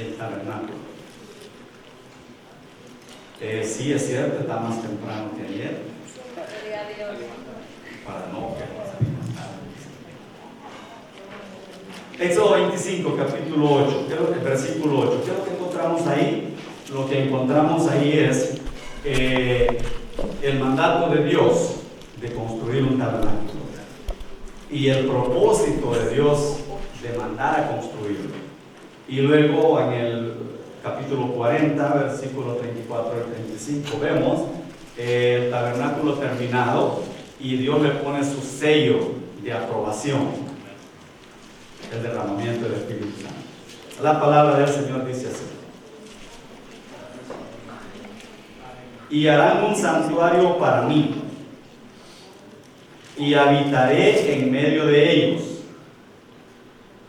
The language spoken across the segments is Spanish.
el tabernáculo. Sí, es cierto, está más temprano que ayer. Para no quedarnos tarde. Éxodo 25, capítulo 8, versículo 8. ¿Qué es lo que encontramos ahí? Lo que encontramos ahí es el mandato de Dios de construir un tabernáculo y el propósito de Dios de mandar a construirlo. Y luego en el capítulo 40, versículo 34 al 35, vemos el tabernáculo terminado y Dios le pone su sello de aprobación, el derramamiento del Espíritu Santo. La palabra del Señor dice así: y harán un santuario para mí, y habitaré en medio de ellos,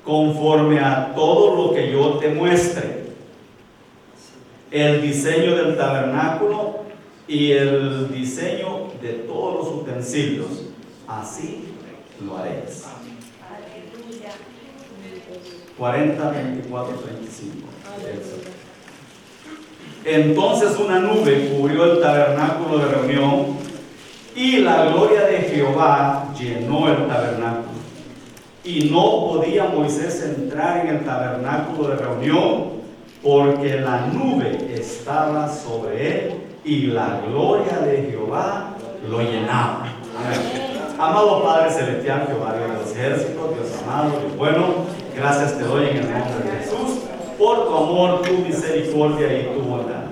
conforme a todo lo que yo te muestre. El diseño del tabernáculo y el diseño de todos los utensilios, así lo haréis. 40, 24, 35. Entonces una nube cubrió el tabernáculo de reunión, y la gloria de Jehová llenó el tabernáculo. Y no podía Moisés entrar en el tabernáculo de reunión, porque la nube estaba sobre él y la gloria de Jehová lo llenaba. Amén. Amado Padre Celestial, Jehová Dios de los ejércitos, Dios amado, Dios bueno, gracias te doy en el nombre de Jesús por tu amor, tu misericordia y tu bondad.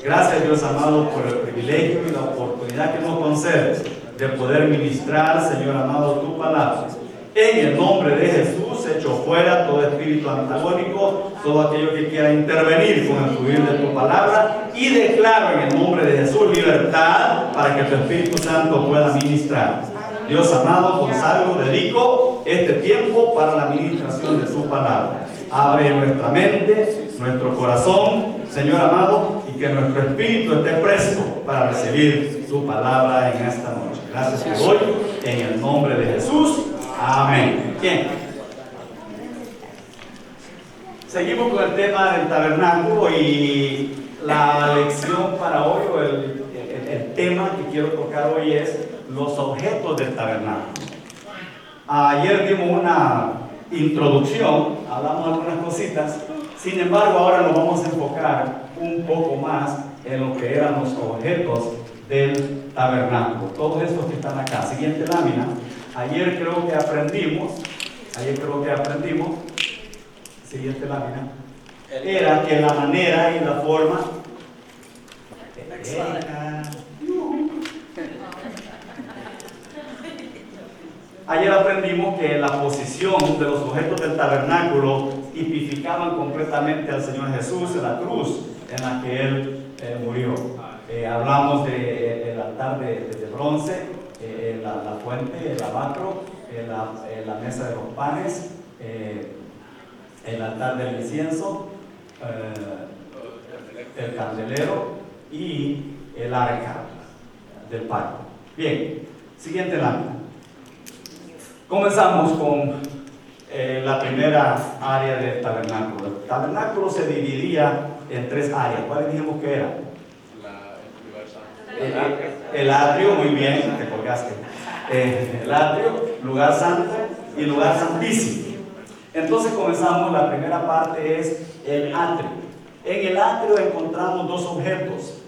Gracias, Dios amado, por el privilegio y la oportunidad que nos concedes de poder ministrar, Señor amado, tu palabra. En el nombre de Jesús, echo fuera todo espíritu antagónico, todo aquello que quiera intervenir con el fluir de tu palabra, y declaro en el nombre de Jesús libertad para que tu Espíritu Santo pueda ministrar. Dios amado, consagro, dedico este tiempo para la ministración de su palabra. Abre nuestra mente, nuestro corazón, Señor amado, y que nuestro espíritu esté presto para recibir tu palabra en esta noche. Gracias te doy en el nombre de Jesús. Amén. Bien. Seguimos con el tema del tabernáculo y la lección para hoy, o el tema que quiero tocar hoy es los objetos del tabernáculo. Ayer dimos una introducción, hablamos algunas cositas, sin embargo ahora nos vamos a enfocar un poco más en lo que eran los objetos del tabernáculo. Todos estos que están acá. Siguiente lámina. Ayer creo que aprendimos, siguiente lámina, era que la manera y la forma, ayer aprendimos que la posición de los objetos del tabernáculo tipificaban completamente al Señor Jesús en la cruz en la que Él murió. Hablamos del altar de bronce, la fuente, el lavacro, la mesa de los panes, el altar del incienso, el candelero y el arca del pacto. Bien, siguiente lámina. Comenzamos con la primera área del tabernáculo. El tabernáculo se dividía en tres áreas. ¿Cuáles dijimos que eran? El atrio, muy bien, te colgaste. El atrio, lugar santo y lugar santísimo. Entonces comenzamos, la primera parte es el atrio. En el atrio encontramos dos objetos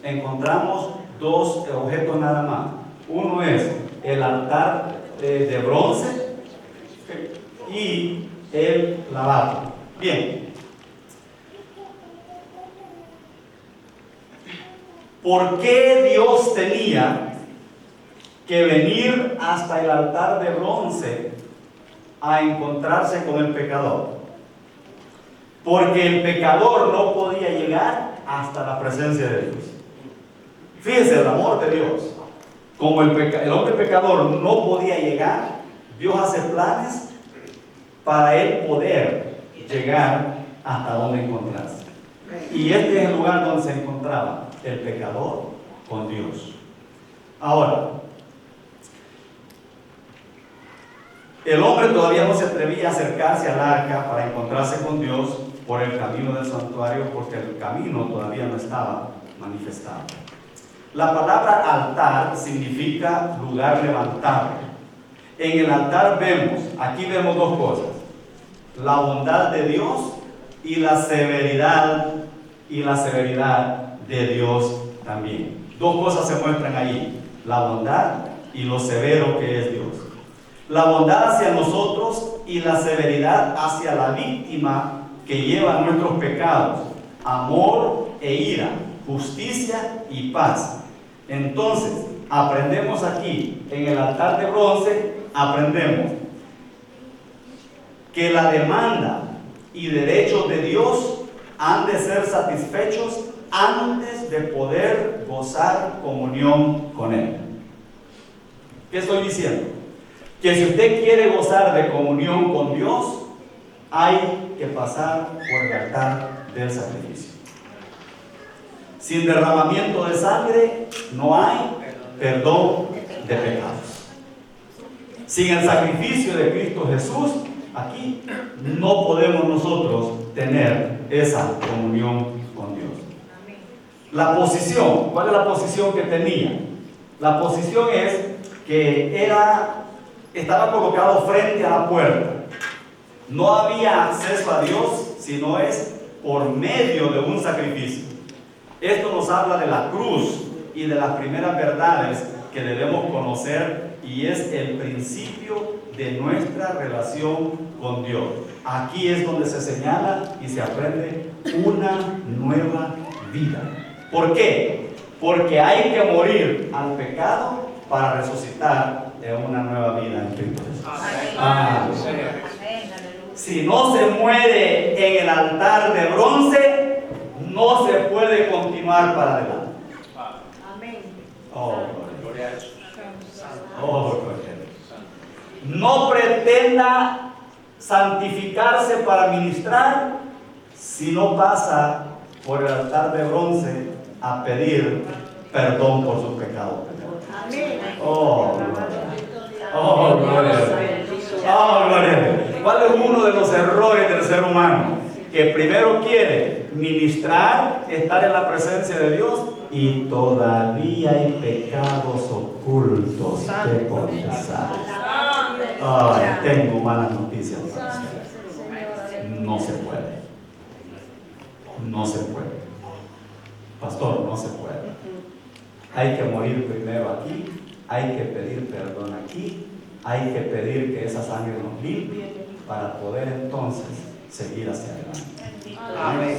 nada más. Uno es el altar de bronce y el lavabo. Bien. ¿Por qué Dios tenía que venir hasta el altar de bronce a encontrarse con el pecador? Porque el pecador no podía llegar hasta la presencia de Dios. Fíjense el amor de Dios. Como el hombre pecador no podía llegar, Dios hace planes para él poder llegar hasta donde encontrarse. Y este es el lugar donde se encontraba el pecador con Dios. Ahora, el hombre todavía no se atrevía a acercarse al arca para encontrarse con Dios, por el camino del santuario, porque el camino todavía no estaba manifestado. La palabra altar significa lugar levantado. En el altar aquí vemos dos cosas: la bondad de Dios y la severidad de Dios también. Dos cosas se muestran ahí: la bondad y lo severo que es Dios. La bondad hacia nosotros y la severidad hacia la víctima que lleva nuestros pecados: amor e ira, justicia y paz. Entonces, aprendemos aquí, en el altar de bronce, aprendemos que la demanda y derechos de Dios han de ser satisfechos antes de poder gozar comunión con Él. ¿Qué estoy diciendo? Que si usted quiere gozar de comunión con Dios, hay que pasar por el altar del sacrificio. Sin derramamiento de sangre no hay perdón de pecados. Sin el sacrificio de Cristo Jesús, aquí no podemos nosotros tener esa comunión con Dios. La posición, ¿cuál es la posición que tenía? La posición es que estaba colocado frente a la puerta. No había acceso a Dios sino es por medio de un sacrificio. Esto nos habla de la cruz y de las primeras verdades que debemos conocer, y es el principio de nuestra relación con Dios. Aquí es donde se señala y se aprende una nueva vida. ¿Por qué? Porque hay que morir al pecado para resucitar en una nueva vida en Cristo Jesús. Si no se muere en el altar de bronce, no se puede continuar para adelante. Amén. Oh, gloria a Dios. Oh, gloria a Dios. No pretenda santificarse para ministrar si no pasa por el altar de bronce a pedir perdón por sus pecados. Amén. Oh, gloria. Oh, gloria. Oh, gloria. ¿Cuál es uno de los errores del ser humano? Que primero quiere ministrar, estar en la presencia de Dios, y todavía hay pecados ocultos que confesar. Ay, tengo malas noticias para ustedes. No se puede. No se puede. Pastor, no se puede. Hay que morir primero aquí, hay que pedir perdón aquí, hay que pedir que esa sangre nos limpie para poder entonces seguir hacia adelante. Amén.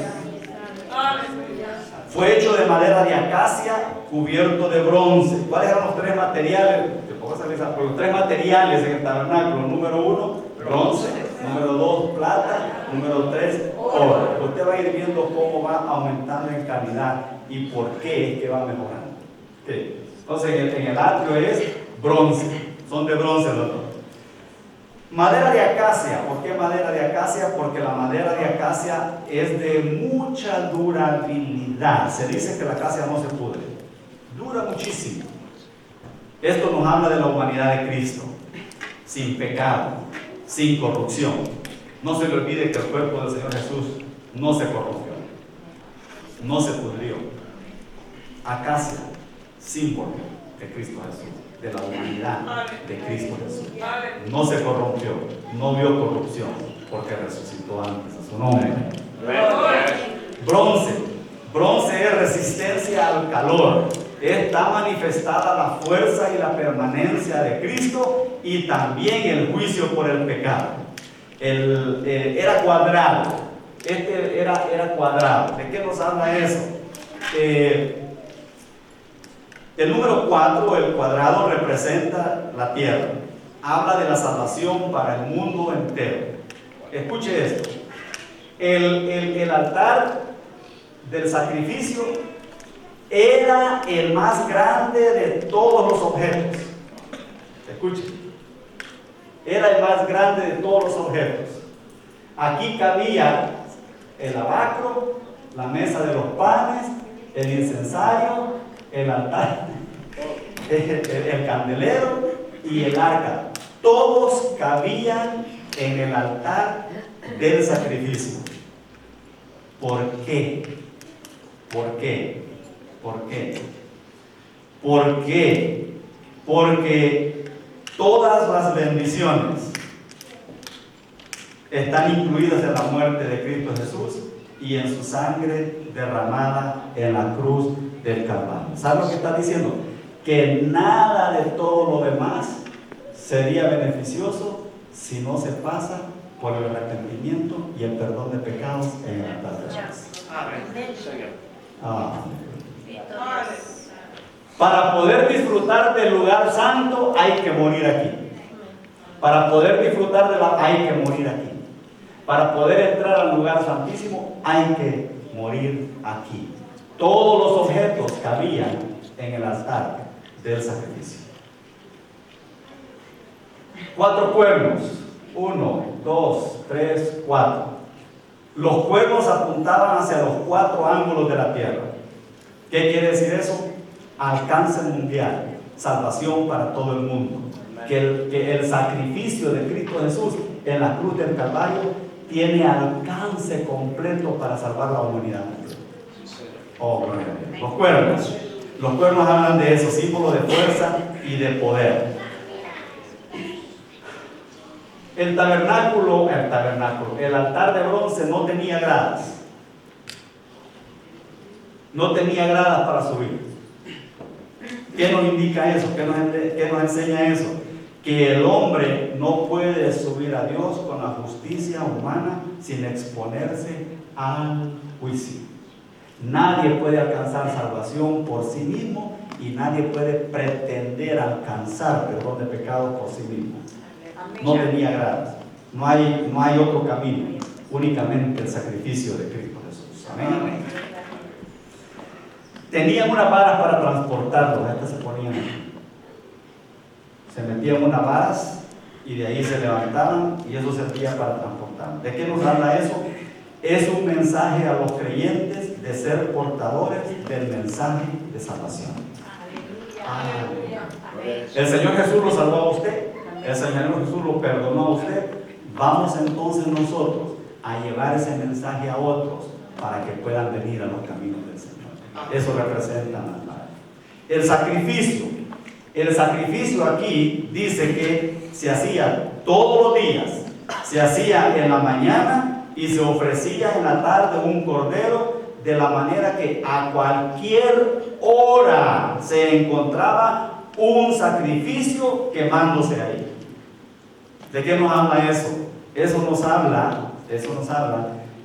Fue hecho de madera de acacia, cubierto de bronce. ¿Cuáles eran los tres materiales? Los tres materiales en el tabernáculo: número 1, bronce; número 2, plata; número 3, oro. Usted va a ir viendo cómo va aumentando en calidad y por qué es que va mejorando. ¿Sí? Entonces, en el atrio es bronce, son de bronce los dos. Madera de acacia. ¿Por qué madera de acacia? Porque la madera de acacia es de mucha durabilidad. Se dice que la acacia no se pudre, dura muchísimo. Esto nos habla de la humanidad de Cristo, sin pecado, sin corrupción. No se le olvide que el cuerpo del Señor Jesús no se corrompió, no se pudrió. Acacia, símbolo de Cristo Jesús, de la humanidad de Cristo Jesús. No se corrompió, no vio corrupción, porque resucitó antes a su nombre. Bronce. Bronce es resistencia al calor. Está manifestada la fuerza y la permanencia de Cristo, y también el juicio por el pecado. Era cuadrado. Era cuadrado. ¿De qué nos habla eso? El número 4, el cuadrado, representa la tierra. Habla de la salvación para el mundo entero. Escuche esto. El altar del sacrificio era el más grande de todos los objetos. Escuche. Era el más grande de todos los objetos. Aquí cabía el lavacro, la mesa de los panes, el incensario, el altar, el candelero y el arca. Todos cabían en el altar del sacrificio. ¿Por qué? ¿Por qué? ¿Por qué? ¿Por qué? Porque todas las bendiciones están incluidas en la muerte de Cristo Jesús y en su sangre derramada en la cruz del Calvario. ¿Sabes lo que está diciendo? Que nada de todo lo demás sería beneficioso si no se pasa por el arrepentimiento y el perdón de pecados en el altar de Jesús. Para poder disfrutar del lugar santo hay que morir aquí. Para poder disfrutar de la hay que morir aquí. Para poder entrar al lugar santísimo hay que morir aquí. Todos los objetos cabían en el altar del sacrificio. 4 cuernos, 1, 2, 3, 4. Los cuernos apuntaban hacia los 4 ángulos de la tierra. ¿Qué quiere decir eso? Alcance mundial, salvación para todo el mundo. Que el sacrificio de Cristo Jesús en la cruz del Calvario tiene alcance completo para salvar la humanidad. Oh, gloria a Dios. Los cuernos hablan de eso, símbolo de fuerza y de poder. El altar de bronce no tenía gradas. No tenía gradas para subir. ¿Qué nos indica eso? ¿Qué nos enseña eso? Que el hombre no puede subir a Dios con la justicia humana sin exponerse al juicio. Nadie puede alcanzar salvación por sí mismo y nadie puede pretender alcanzar perdón de pecados por sí mismo. No tenía gradas. No hay otro camino, únicamente el sacrificio de Cristo Jesús. Amén. Tenían unas varas para transportarlos. Estas se ponían aquí. Se metían unas varas y de ahí se levantaban y eso servía para transportar. ¿De qué nos habla eso? Es un mensaje a los creyentes de ser portadores del mensaje de salvación. Aleluya. El Señor Jesús lo salvó a usted. El Señor Jesús lo perdonó a usted. Vamos entonces nosotros a llevar ese mensaje a otros para que puedan venir a los caminos del Señor. Eso representa la palabra. El sacrificio aquí dice que se hacía todos los días, se hacía en la mañana y se ofrecía en la tarde un cordero, de la manera que a cualquier hora se encontraba un sacrificio quemándose ahí. ¿De qué nos habla eso? Eso nos habla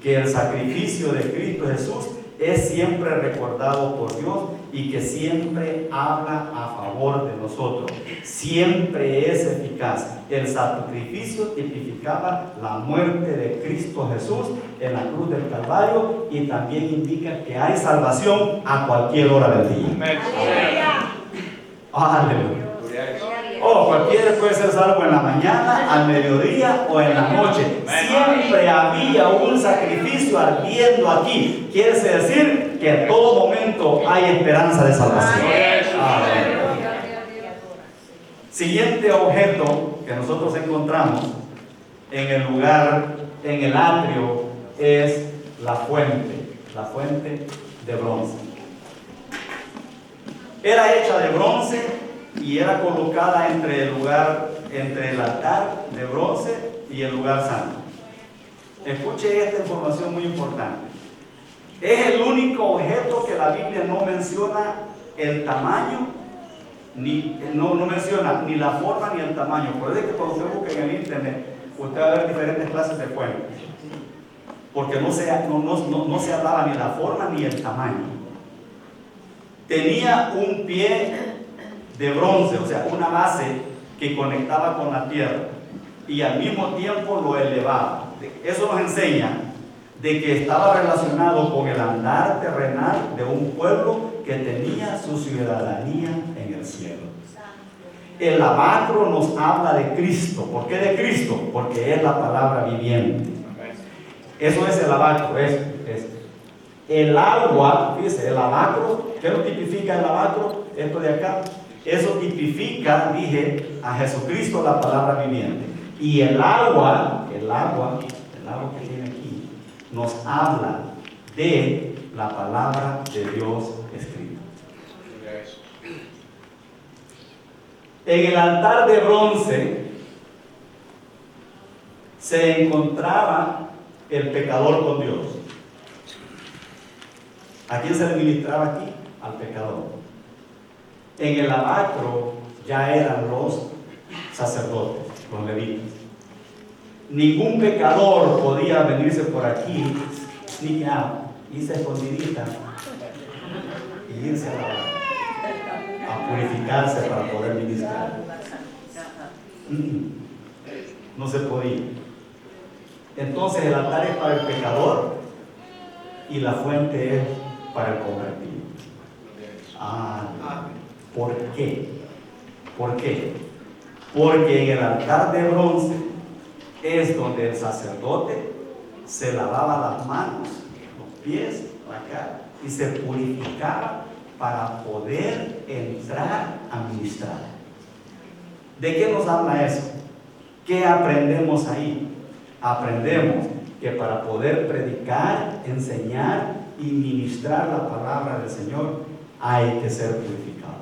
que el sacrificio de Cristo Jesús es siempre recordado por Dios y que siempre habla a favor de nosotros. Siempre es eficaz. El sacrificio tipificaba la muerte de Cristo Jesús en la cruz del Calvario y también indica que hay salvación a cualquier hora del día. Aleluya. Cualquiera puede ser salvo en la mañana, al mediodía o en la noche. Siempre había un sacrificio ardiendo aquí. Quiere decir que en todo momento hay esperanza de salvación. Siguiente objeto que nosotros encontramos en el lugar, en el atrio, es la fuente de bronce. Era hecha de bronce y era colocada entre el altar de bronce y el lugar santo. Escuche esta información muy importante. Es el único objeto que la Biblia no menciona el tamaño, no menciona ni la forma ni el tamaño. Por eso es que cuando usted busca en el internet, usted va a ver diferentes clases de fuentes. Porque no se hablaba ni la forma ni el tamaño. Tenía un pie de bronce, o sea, una base que conectaba con la tierra y al mismo tiempo lo elevaba. Eso nos enseña de que estaba relacionado con el andar terrenal de un pueblo que tenía su ciudadanía en el cielo. El lavacro nos habla de Cristo. ¿Por qué de Cristo? Porque es la palabra viviente. Eso es el lavacro. El agua, fíjese, el lavacro, ¿qué lo tipifica el lavacro? Esto de acá. Eso tipifica, dije, a Jesucristo, la palabra viviente. Y el agua que tiene aquí, nos habla de la palabra de Dios escrita. En el altar de bronce se encontraba el pecador con Dios. ¿A quién se le ministraba aquí? Al pecador. En el albatro ya eran los sacerdotes, los levitas. Ningún pecador podía venirse por aquí, ni ya, irse escondidita y irse a purificarse para poder ministrar. No se podía. Entonces el altar es para el pecador y la fuente es para el convertido. ¿Por qué? ¿Por qué? Porque en el altar de bronce es donde el sacerdote se lavaba las manos, los pies, la cara y se purificaba para poder entrar a ministrar. ¿De qué nos habla eso? ¿Qué aprendemos ahí? Aprendemos que para poder predicar, enseñar y ministrar la palabra del Señor hay que ser purificados.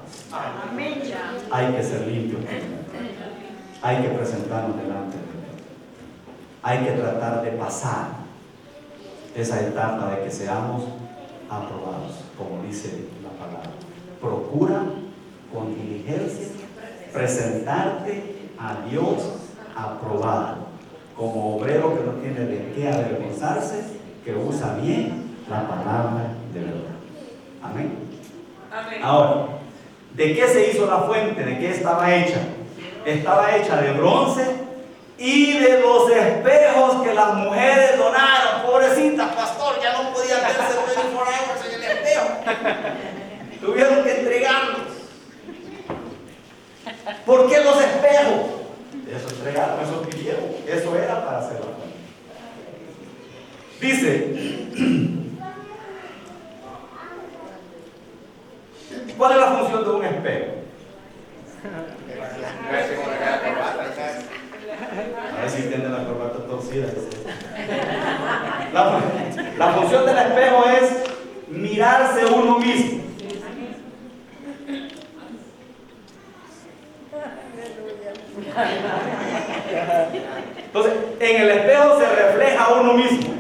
Amén. Hay que ser limpios. Hay que presentarnos delante de Dios. Hay que tratar de pasar esa etapa de que seamos aprobados, como dice la palabra. Procura con diligencia presentarte a Dios aprobado, como obrero que no tiene de qué avergonzarse, que usa bien la palabra de verdad. Amén. Amén. Ahora, ¿de qué se hizo la fuente? ¿De qué estaba hecha? Estaba hecha de bronce y de los espejos que las mujeres donaron. Pobrecitas, pastor, ya no podían verse 24 horas en el espejo. Tuvieron que entregarlos. ¿Por qué los espejos? Eso entregaron, eso pidieron. Eso era para hacer la fuente. Dice, ¿cuál es la función de un espejo? A ver si entienden la corbata torcida. La función del espejo es mirarse uno mismo. Entonces, en el espejo se refleja uno mismo.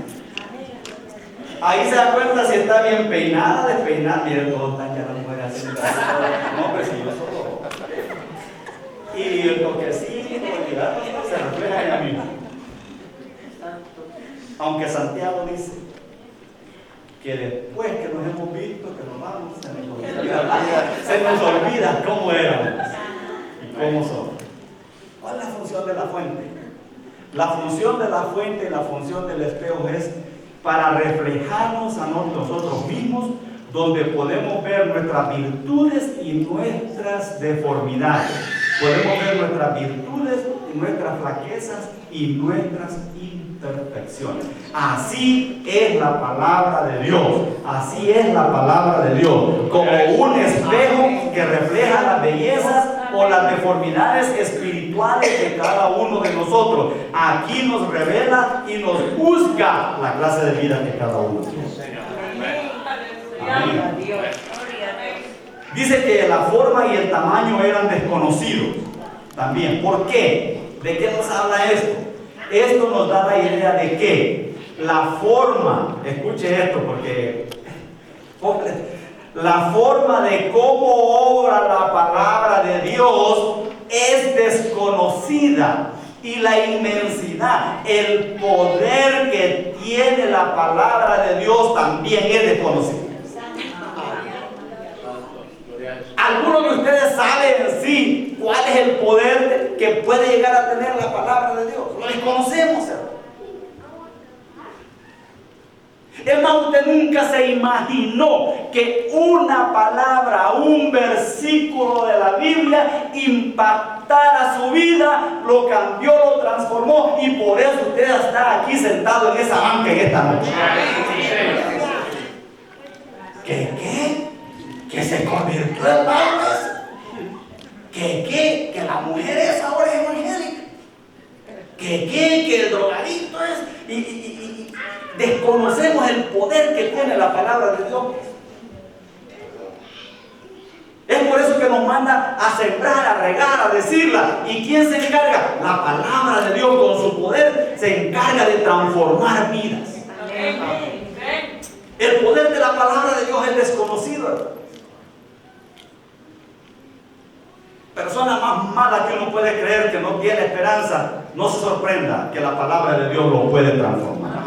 Ahí se da cuenta si está bien peinada, despeinada. Miren, todos están ya las mujeres haciendo. No, pero si yo solo. Y el toquecito, se refleja en mí. Aunque Santiago dice que después que nos hemos visto, que nos vamos, se nos olvida cómo éramos y cómo somos. ¿Cuál es la función de la fuente? La función de la fuente y la función del espejo es para reflejarnos a nosotros mismos, donde podemos ver nuestras virtudes y nuestras deformidades. Podemos ver nuestras virtudes y nuestras flaquezas y nuestras imperfecciones. Así es la palabra de Dios. Así es la palabra de Dios. Como un espejo que refleja las bellezas o las deformidades espirituales de cada uno de nosotros. Aquí nos revela y nos juzga la clase de vida que cada uno tiene. Amén. Dice que la forma y el tamaño eran desconocidos también. ¿Por qué? ¿De qué nos habla esto? Esto nos da la idea de que la forma, escuche esto porque la forma de cómo obra la palabra de Dios es desconocida, y la inmensidad, el poder que tiene la palabra de Dios también es desconocido. ¿Algunos de ustedes saben en sí cuál es el poder que puede llegar a tener la palabra de Dios? Lo desconocemos, hermano. Es más, usted nunca se imaginó que una palabra, un versículo de la Biblia impactara su vida, lo cambió, lo transformó, y por eso usted está aquí sentado en esa banca en esta noche. ¿Qué? Que se convirtió en Pablo. Que la mujer es ahora evangélica. Que el drogadicto es. Y desconocemos el poder que tiene viene la palabra de Dios. Es por eso que nos manda a sembrar, a regar, a decirla. ¿Y quién se encarga? La palabra de Dios con su poder se encarga de transformar vidas. El poder de la palabra de Dios es desconocido. Persona más mala que uno puede creer que no tiene esperanza, no se sorprenda que la palabra de Dios lo puede transformar.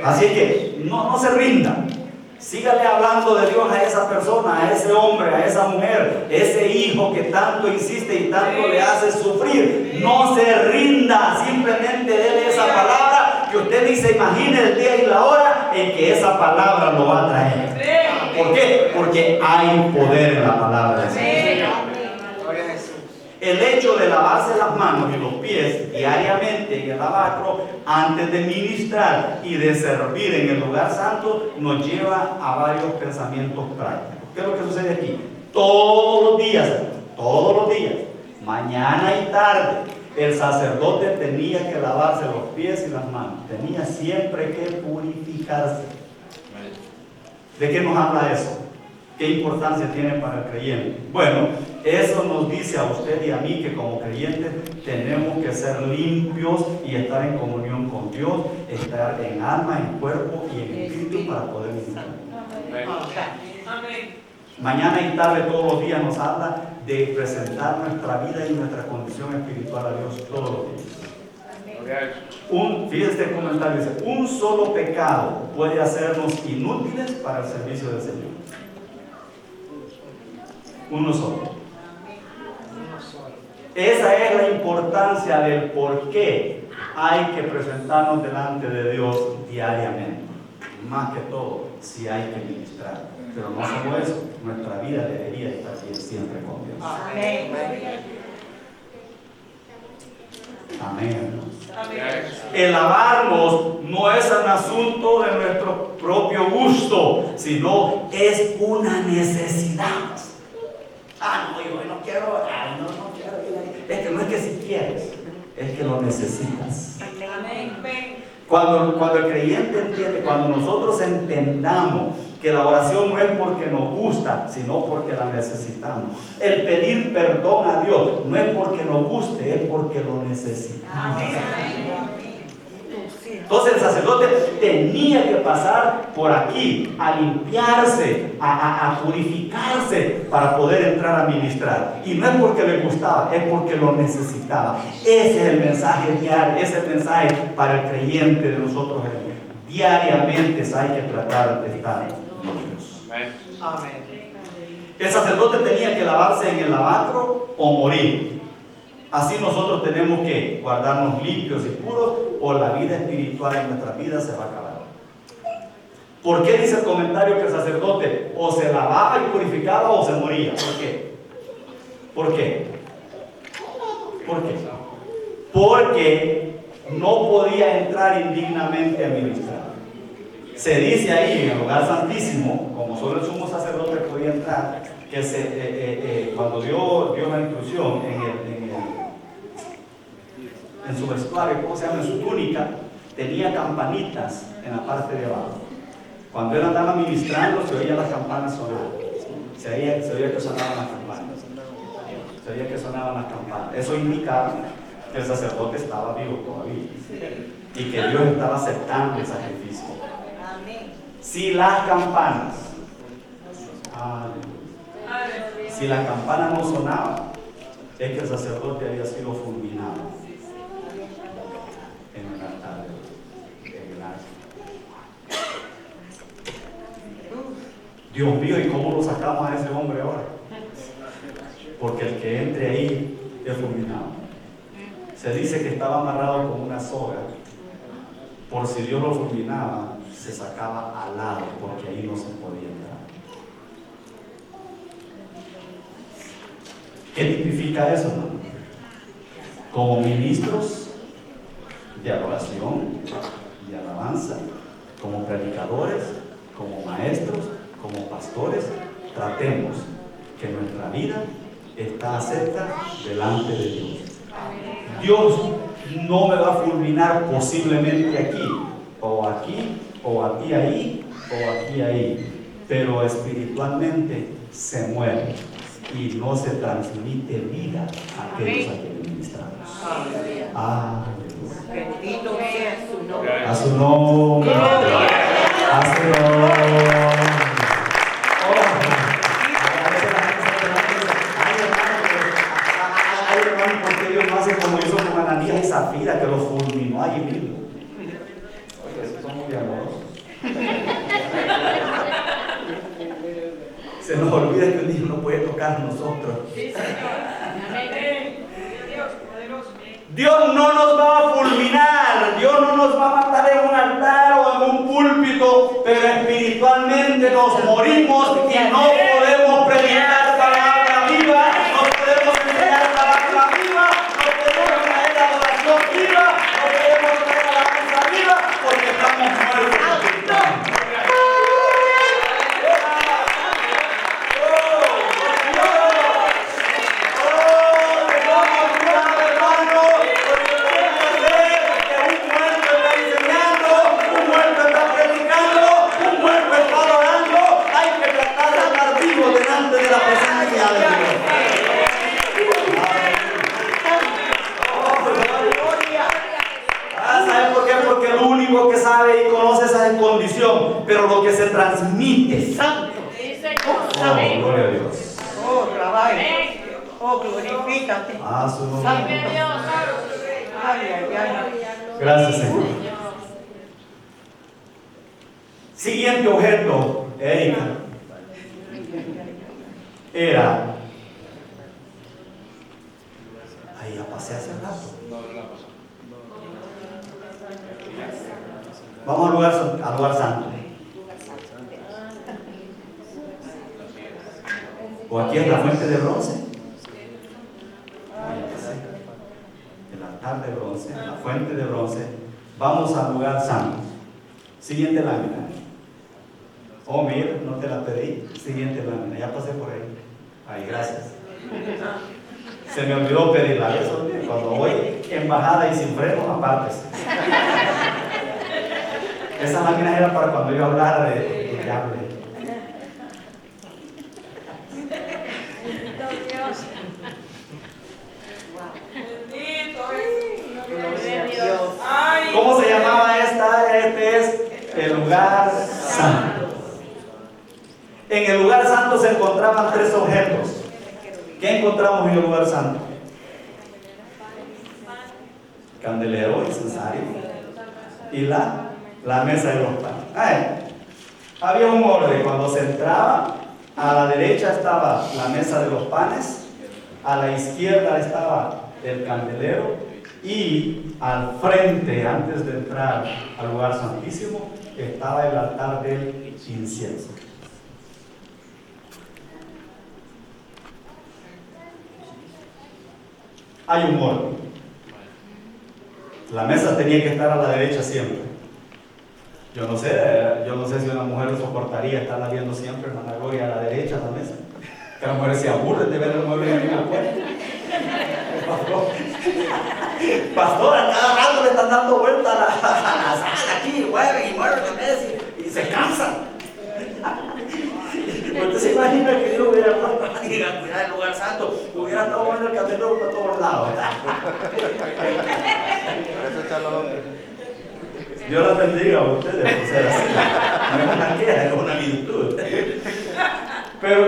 Así que no se rinda. Sígale hablando de Dios a esa persona, a ese hombre, a esa mujer, ese hijo que tanto insiste y tanto le hace sufrir. No se rinda, simplemente déle esa palabra que usted ni se imagine el día y la hora en que esa palabra lo va a traer. ¿Por qué? Porque hay poder en la palabra de Dios. El hecho de lavarse las manos y los pies diariamente en el lavacro antes de ministrar y de servir en el lugar santo nos lleva a varios pensamientos prácticos. ¿Qué es lo que sucede aquí? Todos los días, mañana y tarde, el sacerdote tenía que lavarse los pies y las manos. Tenía siempre que purificarse. ¿De qué nos habla eso? ¿Qué importancia tiene para el creyente? Bueno, eso nos dice a usted y a mí que como creyentes tenemos que ser limpios y estar en comunión con Dios, estar en alma, en cuerpo y en espíritu para poder ministrar. Mañana y tarde todos los días nos habla de presentar nuestra vida y nuestra condición espiritual a Dios todos los días. Fíjese el comentario, dice, un solo pecado puede hacernos inútiles para el servicio del Señor. Uno solo. Esa es la importancia del por qué hay que presentarnos delante de Dios diariamente. Más que todo, si hay que ministrar. Pero no solo eso, nuestra vida debería estar bien siempre con Dios. Amén. Amén. El lavarnos no es un asunto de nuestro propio gusto, sino es una necesidad. No, yo no quiero, no quiero ir ahí. Es que no es que si quieres, es que lo necesitas. Cuando el creyente entiende, cuando nosotros entendamos que la oración no es porque nos gusta, sino porque la necesitamos. El pedir perdón a Dios no es porque nos guste, es porque lo necesitamos. Entonces el sacerdote tenía que pasar por aquí a limpiarse, a purificarse para poder entrar a ministrar. Y no es porque le gustaba, es porque lo necesitaba. Ese es el mensaje diario, ese es el mensaje para el creyente de nosotros. Diariamente hay que tratar de estar con Dios. Amén. El sacerdote tenía que lavarse en el lavacro o morir. Así nosotros tenemos que guardarnos limpios y puros o la vida espiritual en nuestra vida se va a acabar. ¿Por qué dice el comentario que el sacerdote o se lavaba y purificaba o se moría? ¿Por qué? ¿Por qué? ¿Por qué? Porque no podía entrar indignamente a ministrar. Se dice ahí en el lugar santísimo, como solo el sumo sacerdote podía entrar, que cuando dio la instrucción en su vestuario, ¿cómo se llama? En su túnica, tenía campanitas en la parte de abajo. Cuando él andaba ministrando, se oían las campanas sonar. Se oía que sonaban las campanas. Se oía que sonaban las campanas. Eso indicaba que el sacerdote estaba vivo todavía. Y que Dios estaba aceptando el sacrificio. Si las campanas, si la campana no sonaba, es que el sacerdote había sido fulminado en el altar en el arca. Dios mío, ¿y cómo lo sacamos a ese hombre ahora? Porque el que entre ahí es fulminado. Se dice que estaba amarrado con una soga, por si Dios lo fulminaba, se sacaba al lado, porque ahí no se podía entrar. ¿Qué tipifica eso, hermano? Como ministros de adoración, de alabanza, como predicadores, como maestros, como pastores, tratemos que nuestra vida está acepta delante de Dios. Dios no me va a fulminar posiblemente aquí, o aquí, o aquí ahí, o aquí ahí, pero espiritualmente se muere y no se transmite vida a aquellos a quienes ministramos. Aleluya. Bendito sea su nombre. A su nombre. A su nombre. Ay, hermano, ¿por qué Dios no hace como hizo con Ananías y Zafira, que los fulminó allí mismo? Oye, esos son muy amorosos. Se nos olvida que un Dios no puede tocar a nosotros. Dios no nos va a fulminar, Dios no nos va a matar en un altar o en un púlpito, pero espiritualmente nos morimos y no podemos predicar palabra viva, no podemos enseñar palabra viva, no podemos traer adoración viva, no podemos traer alabanza viva, porque estamos muertos espiritualmente. Que sabe y conoce esa condición, pero lo que se transmite, santo. Oh, gloria a Dios. Oh, trabaja. Oh, glorifícate. Su nombre. Santo. Ay, ay, ay. Gracias, Señor. Siguiente objeto, Erika, era. Ahí ya pasé hace rato. Vamos al lugar santo. O aquí es la fuente de bronce. El altar de bronce, la fuente de bronce. Vamos al lugar santo. Siguiente lámina. Oh, mira, no te la pedí. Siguiente lámina, ya pasé por ahí. Ay, gracias. Se me olvidó pedirla. Eso, cuando voy en bajada y sin freno, aparte. Esa lámina era para cuando yo hablara de que hable. ¿Cómo se llamaba esta? Este es el lugar santo. En el lugar santo se encontraban tres objetos. ¿Qué encontramos en el lugar santo? Candelero, incensario y la mesa de los panes. Había un orden. Cuando se entraba, a la derecha estaba la mesa de los panes, a la izquierda estaba el candelero y al frente, antes de entrar al lugar santísimo, estaba el altar del incienso. Hay un orden. La mesa tenía que estar a la derecha siempre. Yo no sé si una mujer soportaría estarla viendo siempre en la gloria a la derecha de la mesa. Que las mujeres se aburren de ver el mueble en la puerta. Pastora, cada rato le están dando vuelta a la sala aquí, mueven la mesa y se cansan. ¿Usted se imagina que Dios hubiera puesto a alguien a cuidar el lugar santo? Hubiera estado bueno el candelero por todos lados. Dios los bendiga a ustedes por ser así. No es una queja, es una virtud. Pero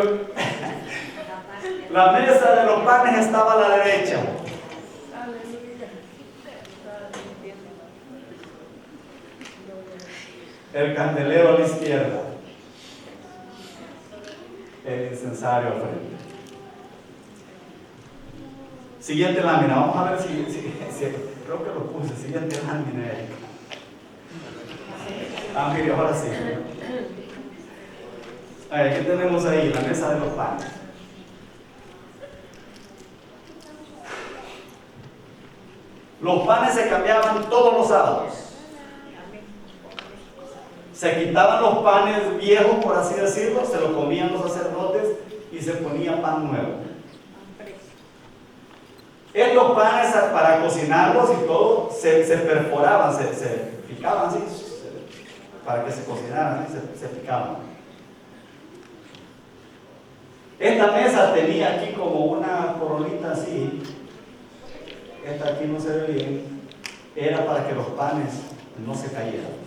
la mesa de los panes estaba a la derecha. El candelero a la izquierda. El incensario al frente. Siguiente lámina. Vamos a ver si creo que lo puse. Siguiente lámina, Erika. Mire, ahora sí. ¿Qué tenemos ahí? La mesa de los panes. Los panes se cambiaban todos los sábados. Se quitaban los panes viejos, por así decirlo, se los comían los sacerdotes y se ponía pan nuevo. Estos panes, para cocinarlos y todo, se perforaban, se picaban así, para que se cocinaran, se picaban. Esta mesa tenía aquí como una coronita así, esta aquí no se ve bien, era para que los panes no se cayeran.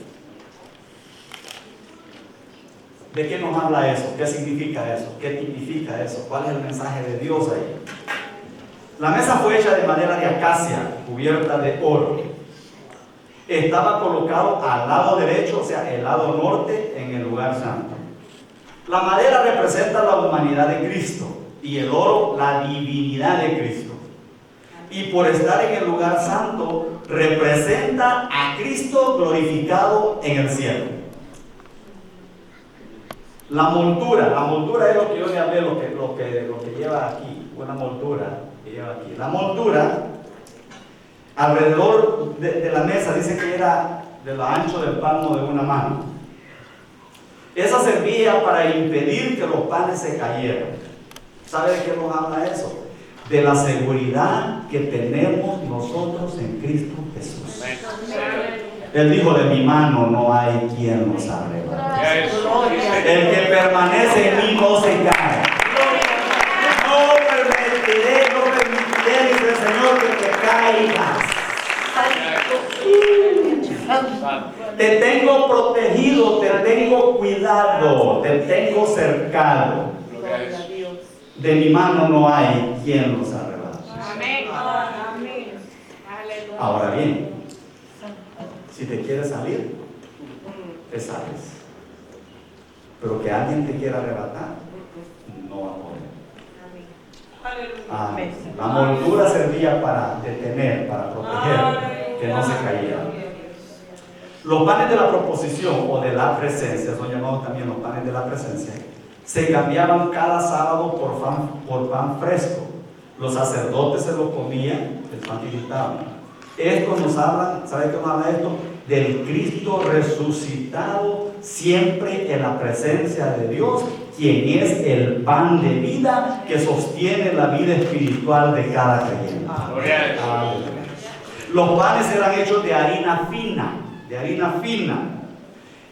¿De qué nos habla eso? ¿Qué significa eso? ¿Qué tipifica eso? ¿Cuál es el mensaje de Dios ahí? La mesa fue hecha de madera de acacia, cubierta de oro. Estaba colocado al lado derecho, o sea, el lado norte, en el lugar santo. La madera representa la humanidad de Cristo y el oro la divinidad de Cristo. Y por estar en el lugar santo, representa a Cristo glorificado en el cielo. La moldura es lo que yo le hablé, lo que lleva aquí, una moldura que lleva aquí. La moldura, alrededor de la mesa, dice que era del ancho del palmo de una mano. Esa servía para impedir que los panes se cayeran. ¿Sabe de qué nos habla eso? De la seguridad que tenemos nosotros en Cristo Jesús. Él dijo, de mi mano no hay quien nos arrebate. El que permanece en mí no se cae. No permitiré, dice el Señor, que te caigas. Te tengo protegido, te tengo cuidado, te tengo cercado. De mi mano no hay quien los arrebate. Ahora bien, si te quieres salir, te sales. Pero que alguien te quiera arrebatar, no va a poder. La moldura servía para detener, para proteger, que no se cayera. Los panes de la proposición o de la presencia, son llamados también los panes de la presencia, se cambiaban cada sábado por pan fresco. Los sacerdotes se lo comían, el pan tiritado. Esto nos habla, ¿sabe qué nos habla esto? Del Cristo resucitado, siempre en la presencia de Dios, quien es el pan de vida que sostiene la vida espiritual de cada creyente. Los panes eran hechos de harina fina,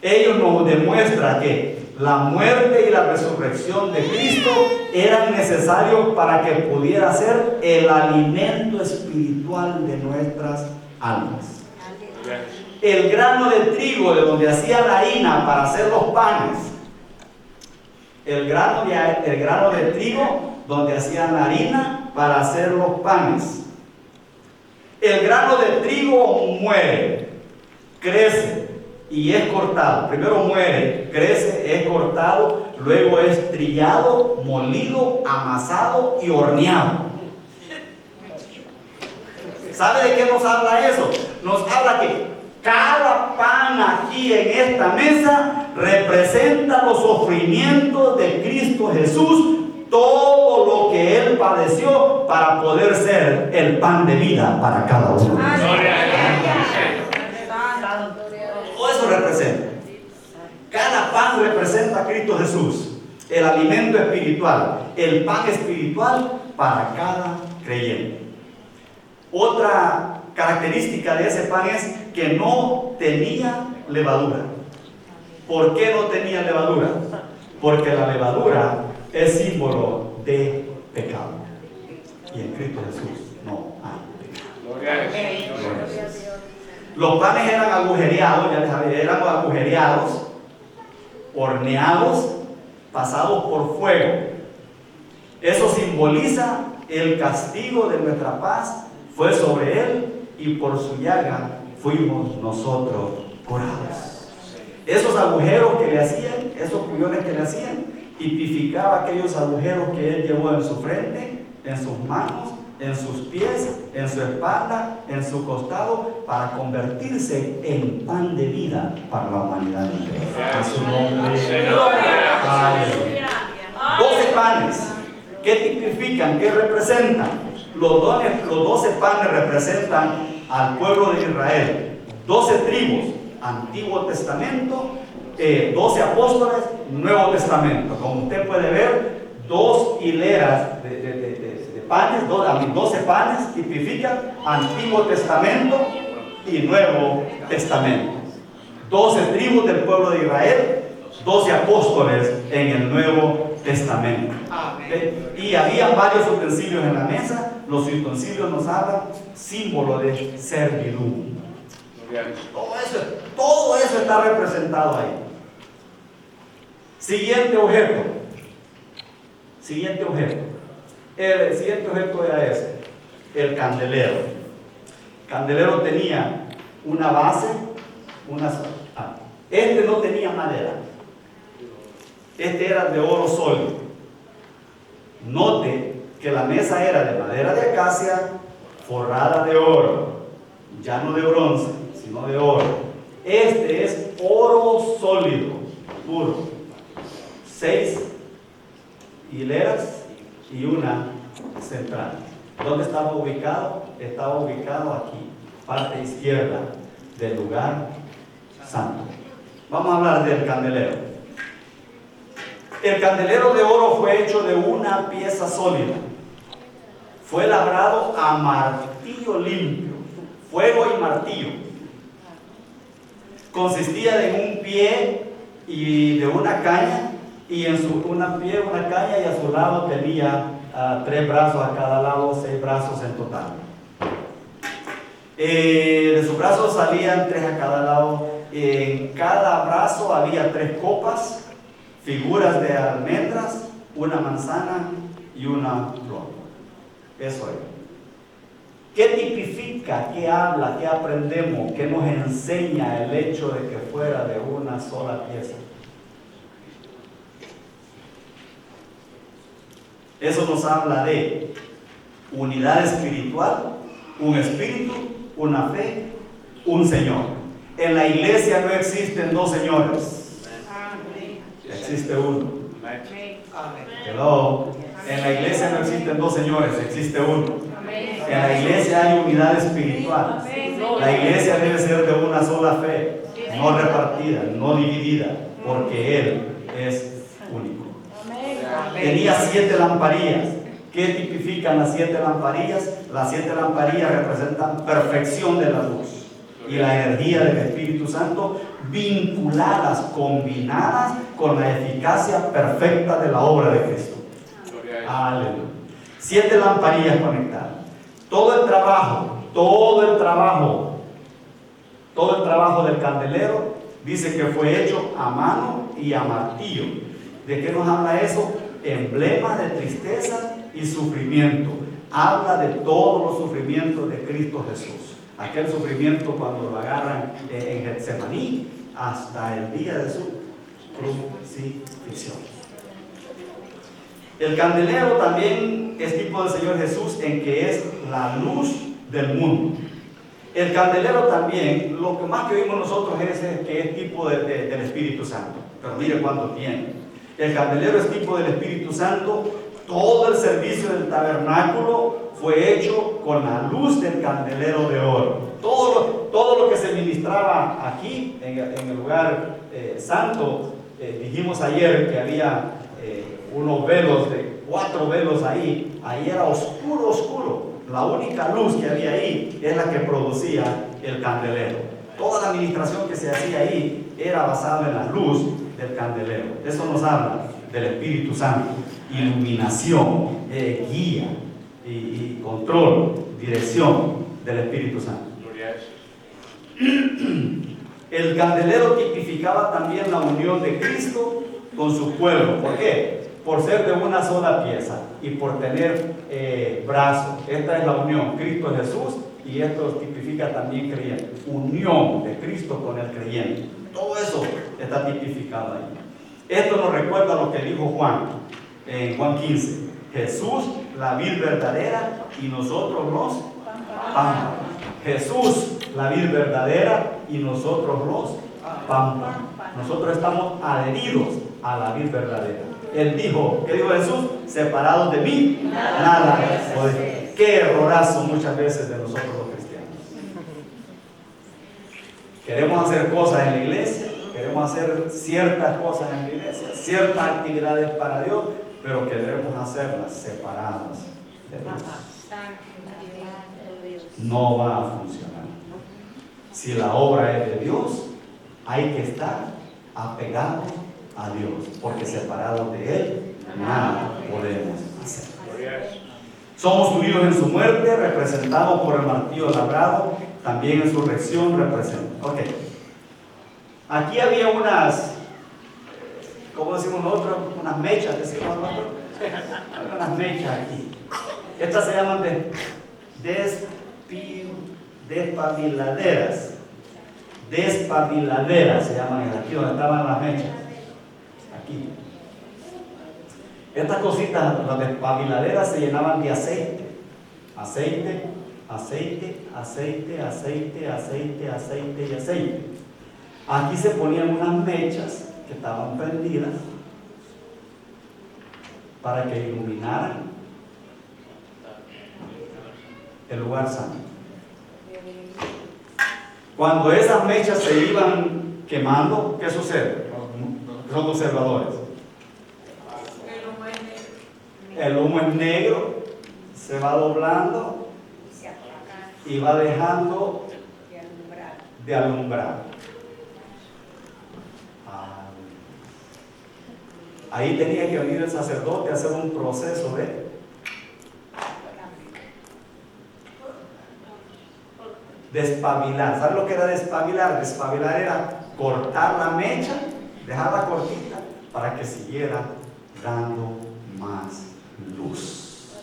Ellos nos demuestran que la muerte y la resurrección de Cristo eran necesarios para que pudiera ser el alimento espiritual de nuestras almas. El grano de trigo de donde hacían la harina para hacer los panes, el grano de trigo donde hacían la harina para hacer los panes. El grano de trigo muere, crece y es cortado. Primero muere, crece, es cortado, luego es trillado, molido, amasado y horneado. ¿Sabe de qué nos habla eso? Nos habla que cada pan aquí en esta mesa representa los sufrimientos de Cristo Jesús, todo lo que Él padeció para poder ser el pan de vida para cada uno. Todo eso representa. Cada pan representa a Cristo Jesús, el alimento espiritual, el pan espiritual para cada creyente. Otra característica de ese pan es que no tenía levadura. ¿Por qué no tenía levadura? Porque la levadura es símbolo de pecado. Y en Cristo Jesús no hay pecado. Los panes eran agujereados, ya les había, eran agujereados, horneados, pasados por fuego. Eso simboliza el castigo de nuestra paz fue sobre él y por su llaga fuimos nosotros curados. Esos agujeros que le hacían, esos puñones que le hacían, tipificaba aquellos agujeros que él llevó en su frente, en sus manos, en sus pies, en su espalda, en su costado, para convertirse en pan de vida para la humanidad entera. A su nombre. 12 panes. ¿Qué tipifican? ¿Qué representan? Los 12 panes representan al pueblo de Israel. 12 tribus, Antiguo Testamento, 12 apóstoles, Nuevo Testamento. Como usted puede ver, 2 hileras de panes, 12 panes tipifican Antiguo Testamento y Nuevo Testamento. 12 tribus del pueblo de Israel, 12 apóstoles en el Nuevo Testamento. Y había varios utensilios en la mesa. Los utensilios nos hablan símbolo de servidumbre. Todo eso está representado ahí. Siguiente objeto. El siguiente objeto era ese, el candelero. El candelero tenía una base, este no tenía madera. Este era de oro sólido. Note que la mesa era de madera de acacia forrada de oro, ya no de bronce, sino de oro. Este es oro sólido, puro. 6 hileras y una central. ¿Dónde estaba ubicado? Estaba ubicado aquí, parte izquierda del lugar santo. Vamos a hablar del candelero. El candelero de oro fue hecho de una pieza sólida. Fue labrado a martillo limpio, fuego y martillo. Consistía de un pie y de una caña, y en una caña, y a su lado tenía 3 brazos a cada lado, 6 brazos en total. De sus brazos salían 3 a cada lado. En cada brazo había 3 copas, figuras de almendras, una manzana y una flor. Eso es. ¿Qué tipifica, qué habla, qué aprendemos, qué nos enseña el hecho de que fuera de una sola pieza? Eso nos habla de unidad espiritual, un espíritu, una fe, un Señor. En la iglesia no existen 2 señores, existe uno. Hello. En la iglesia no existen 2 señores, existe uno. En la iglesia hay unidad espiritual. La iglesia debe ser de una sola fe, no repartida, no dividida, porque Él es único. Tenía 7 lamparillas. ¿Qué tipifican las 7 lamparillas? Las 7 lamparillas representan perfección de la luz y la energía del Espíritu Santo, vinculadas, combinadas con la eficacia perfecta de la obra de Cristo. Aleluya. 7 lamparillas conectadas. Todo el trabajo del candelero dice que fue hecho a mano y a martillo. ¿De qué nos habla eso? Emblema de tristeza y sufrimiento. Habla de todos los sufrimientos de Cristo Jesús. Aquel sufrimiento cuando lo agarran en Getsemaní hasta el día de su crucifixión. El candelero también es tipo del Señor Jesús, en que es la luz del mundo. El candelero también, lo que más que oímos nosotros es que es tipo del Espíritu Santo. Pero mire cuánto tiene. El candelero es tipo del Espíritu Santo. Todo el servicio del tabernáculo fue hecho con la luz del candelero de oro. Todo lo que se ministraba aquí en el lugar santo, dijimos ayer que había unos velos, de 4 velos ahí era oscuro, oscuro. La única luz que había ahí es la que producía el candelero. Toda la administración que se hacía ahí era basada en la luz del candelero. Eso nos habla del Espíritu Santo, iluminación, guía y control, dirección del Espíritu Santo. El candelero tipificaba también la unión de Cristo con su pueblo. ¿Por qué? Por ser de una sola pieza y por tener brazos. Esta es la unión, Cristo es Jesús, y esto tipifica también creyente. Unión de Cristo con el creyente. Todo eso está tipificado ahí. Esto nos recuerda lo que dijo Juan en Juan 15. Jesús, la vid verdadera, y nosotros los pámpanos. Jesús, la vid verdadera, y nosotros los pámpanos. Nosotros estamos adheridos a la vid verdadera. Él dijo, ¿qué dijo Jesús? Separados de mí, nada podéis. Qué errorazo muchas veces de nosotros los cristianos. Queremos hacer cosas en la iglesia, queremos hacer ciertas cosas en la iglesia, ciertas actividades para Dios, pero queremos hacerlas separadas de Dios. No va a funcionar. Si la obra es de Dios, Hay que estar apegados a Dios, porque separados de Él, nada podemos hacer. Somos unidos en su muerte, representados por el martillo labrado, también en su resurrección representa. Ok. Aquí había unas, ¿cómo decimos nosotros? Unas mechas, decimos nosotros. Había unas mechas aquí. Estas se llaman despabiladeras. Despabiladeras se llaman aquí donde estaban las mechas. Aquí. Estas cositas, las despabiladeras, se llenaban de aceite. Aceite, aceite, aceite, aceite, aceite, aceite y aceite. Aquí se ponían unas mechas que estaban prendidas para que iluminaran el lugar santo. Cuando esas mechas se iban quemando, ¿qué sucede? Son observadores. El humo es negro, se va doblando y va dejando de alumbrar. Ahí tenía que venir el sacerdote a hacer un proceso de despabilar. ¿Sabes lo que era despabilar? Despabilar era cortar la mecha, dejarla cortita para que siguiera dando más luz.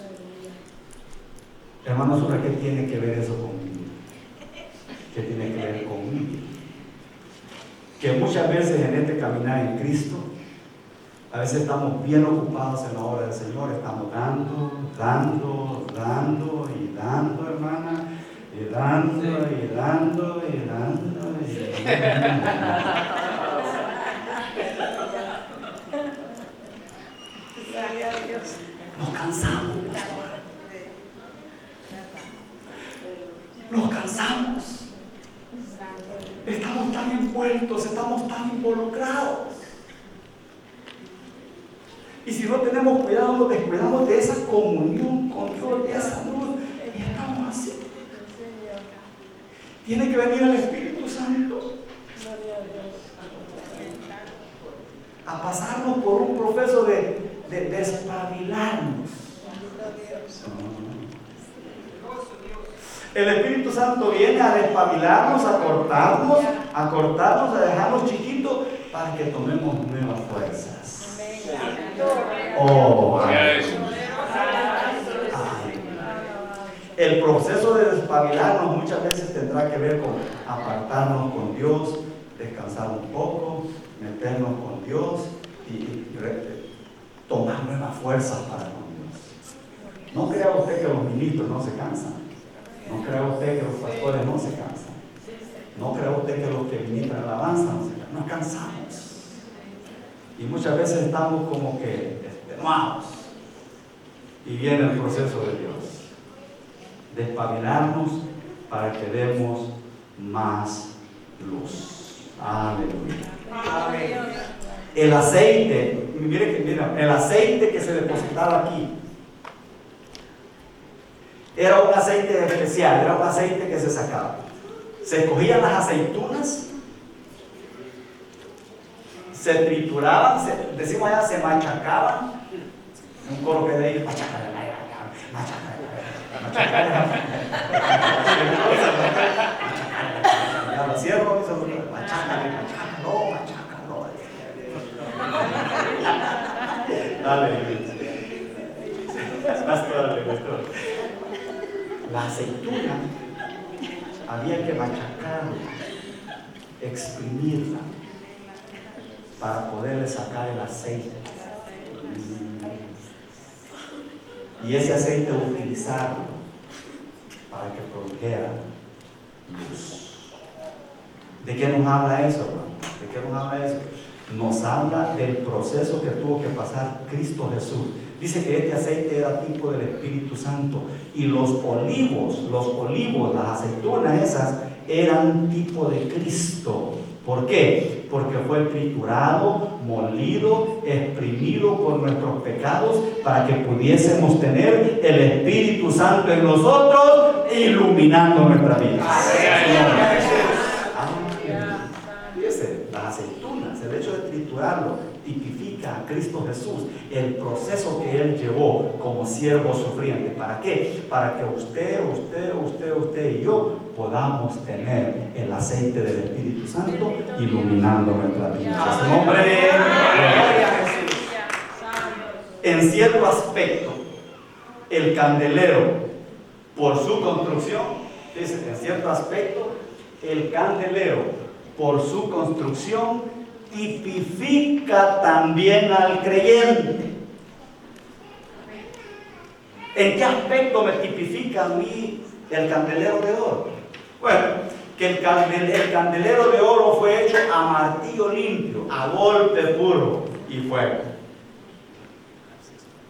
Hermanos, ¿qué tiene que ver eso conmigo? ¿Qué tiene que ver conmigo? Que muchas veces en este caminar en Cristo, a veces estamos bien ocupados en la obra del Señor, estamos dando, hermana, y dando. Nos cansamos. Nos cansamos. Estamos tan envueltos, estamos tan involucrados. Y si no tenemos cuidado, nos descuidamos de esa comunión con Dios, de esa luz, y estamos así. Tiene que venir el Espíritu Santo a pasarnos por un proceso de despabilarnos. El Espíritu Santo viene a despabilarnos, a cortarnos, a dejarnos chiquitos para que tomemos nuevas fuerzas. Oh, el proceso de despabilarnos muchas veces tendrá que ver con apartarnos con Dios, descansar un poco, meternos con Dios y tomar nuevas fuerzas para con Dios. No crea usted que los ministros no se cansan. No crea usted que los pastores no se cansan. No crea usted que los que ministran alabanza no se cansan. Nos cansamos. Y muchas veces estamos como que extenuados. Y viene el proceso de Dios. Despabilarnos para que demos más luz. Aleluya. El aceite, mira, el aceite que se depositaba aquí era un aceite especial, era un aceite que se sacaba. Se escogían las aceitunas, se trituraban, decimos allá, se machacaban. Un coro que de ahí, machaca. Ya lo cierro, machaca, no. Dale, pastor. La aceituna había que machacarla, exprimirla, para poderle sacar el aceite. Y ese aceite utilizarlo para que produjera luz. ¿De qué nos habla eso, hermano? ¿De qué nos habla eso? Nos habla del proceso que tuvo que pasar Cristo Jesús. Dice que este aceite era tipo del Espíritu Santo. Y los olivos, las aceitunas esas, eran tipo de Cristo. ¿Por qué? Porque fue triturado, molido, exprimido por nuestros pecados para que pudiésemos tener el Espíritu Santo en nosotros, iluminando nuestra vida. Fíjese, recordarlo, tipifica a Cristo Jesús, el proceso que Él llevó como siervo sufriente. ¿Para qué? Para que usted y yo podamos tener el aceite del Espíritu Santo iluminando nuestras vidas. En nombre de Gloria a Jesús. En cierto aspecto, el candelero, por su construcción, dice, en cierto aspecto, el candelero, por su construcción, tipifica también al creyente. ¿En qué aspecto me tipifica a mí el candelero de oro? Bueno, que el candelero de oro fue hecho a martillo limpio, a golpe puro y fuego.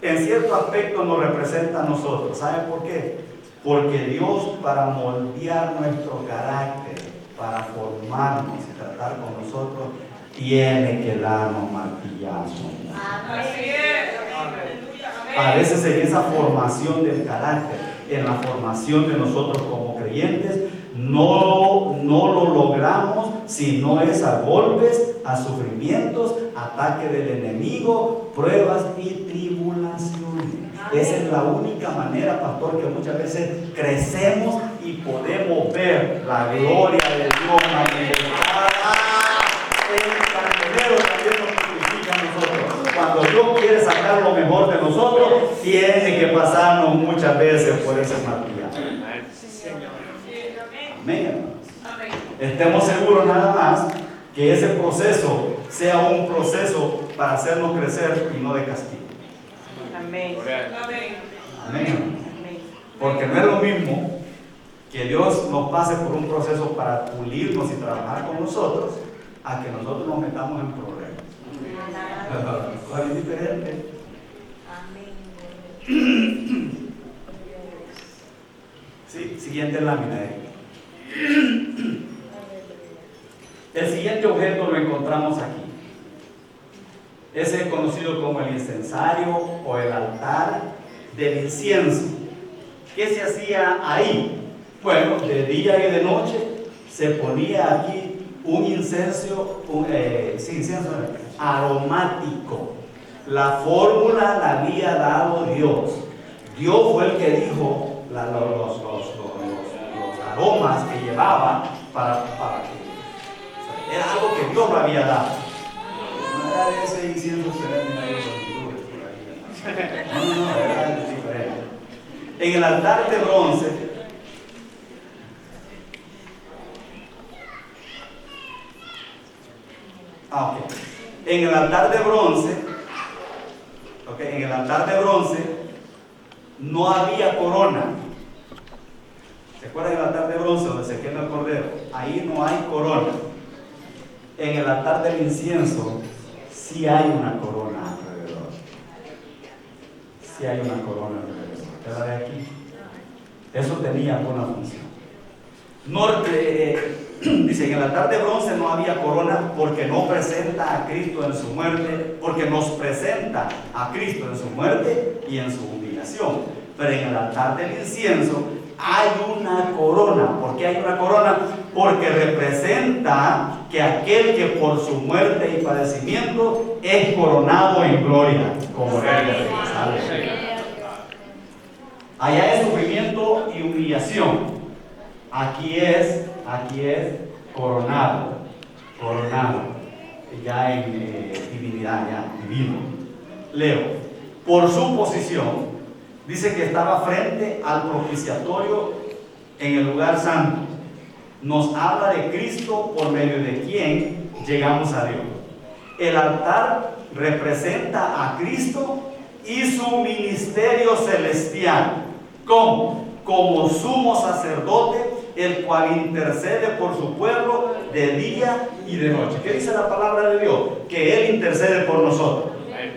En cierto aspecto nos representa a nosotros. ¿Sabe por qué? Porque Dios, para moldear nuestro carácter, para formarnos y tratar con nosotros, tiene que darnos martillazos. A veces en esa formación del carácter, en la formación de nosotros como creyentes, no lo logramos si no es a golpes, a sufrimientos, ataque del enemigo, pruebas y tribulaciones. Esa es la única manera, pastor, que muchas veces crecemos y podemos ver la gloria de Dios manifestada. El candelero también nos purifica a nosotros. Cuando Dios quiere sacar lo mejor de nosotros, tiene que pasarnos muchas veces por ese martillazo. Amén. Estemos seguros nada más que ese proceso sea un proceso para hacernos crecer y no de castigo. Amén. Amén. Porque no es lo mismo que Dios nos pase por un proceso para pulirnos y trabajar con nosotros, a que nosotros nos metamos en problemas. ¿Cuál es diferente? Sí, siguiente lámina. El siguiente objeto lo encontramos aquí. Ese es conocido como el incensario o el altar del incienso. ¿Qué se hacía ahí? Bueno, de día y de noche se ponía aquí un incienso aromático. La fórmula la había dado Dios. Dios fue el que dijo los aromas que llevaba para que era algo que Dios lo había dado. No era ese incienso que venden ahí por ahí. No, era diferente. En el altar de bronce, en el altar de bronce no había corona. ¿Se acuerdan del altar de bronce donde se quema el cordero? Ahí no hay corona. En el altar del incienso sí hay una corona alrededor. Sí hay una corona alrededor. ¿Qué de aquí? Eso tenía alguna función. Dice, en el altar de bronce no había corona porque no presenta a Cristo en su muerte, porque nos presenta a Cristo en su muerte y en su humillación. Pero en el altar del incienso hay una corona. ¿Por qué hay una corona? Porque representa que aquel que por su muerte y padecimiento es coronado en gloria como rey de reyes. Allá es sufrimiento y humillación. Aquí es coronado, ya en divinidad, ya divino. Leo, por su posición, dice que estaba frente al propiciatorio en el lugar santo. Nos habla de Cristo por medio de quien llegamos a Dios. El altar representa a Cristo y su ministerio celestial. ¿Cómo? Como sumo sacerdote, el cual intercede por su pueblo de día y de noche. ¿Qué dice la palabra de Dios? Que Él intercede por nosotros,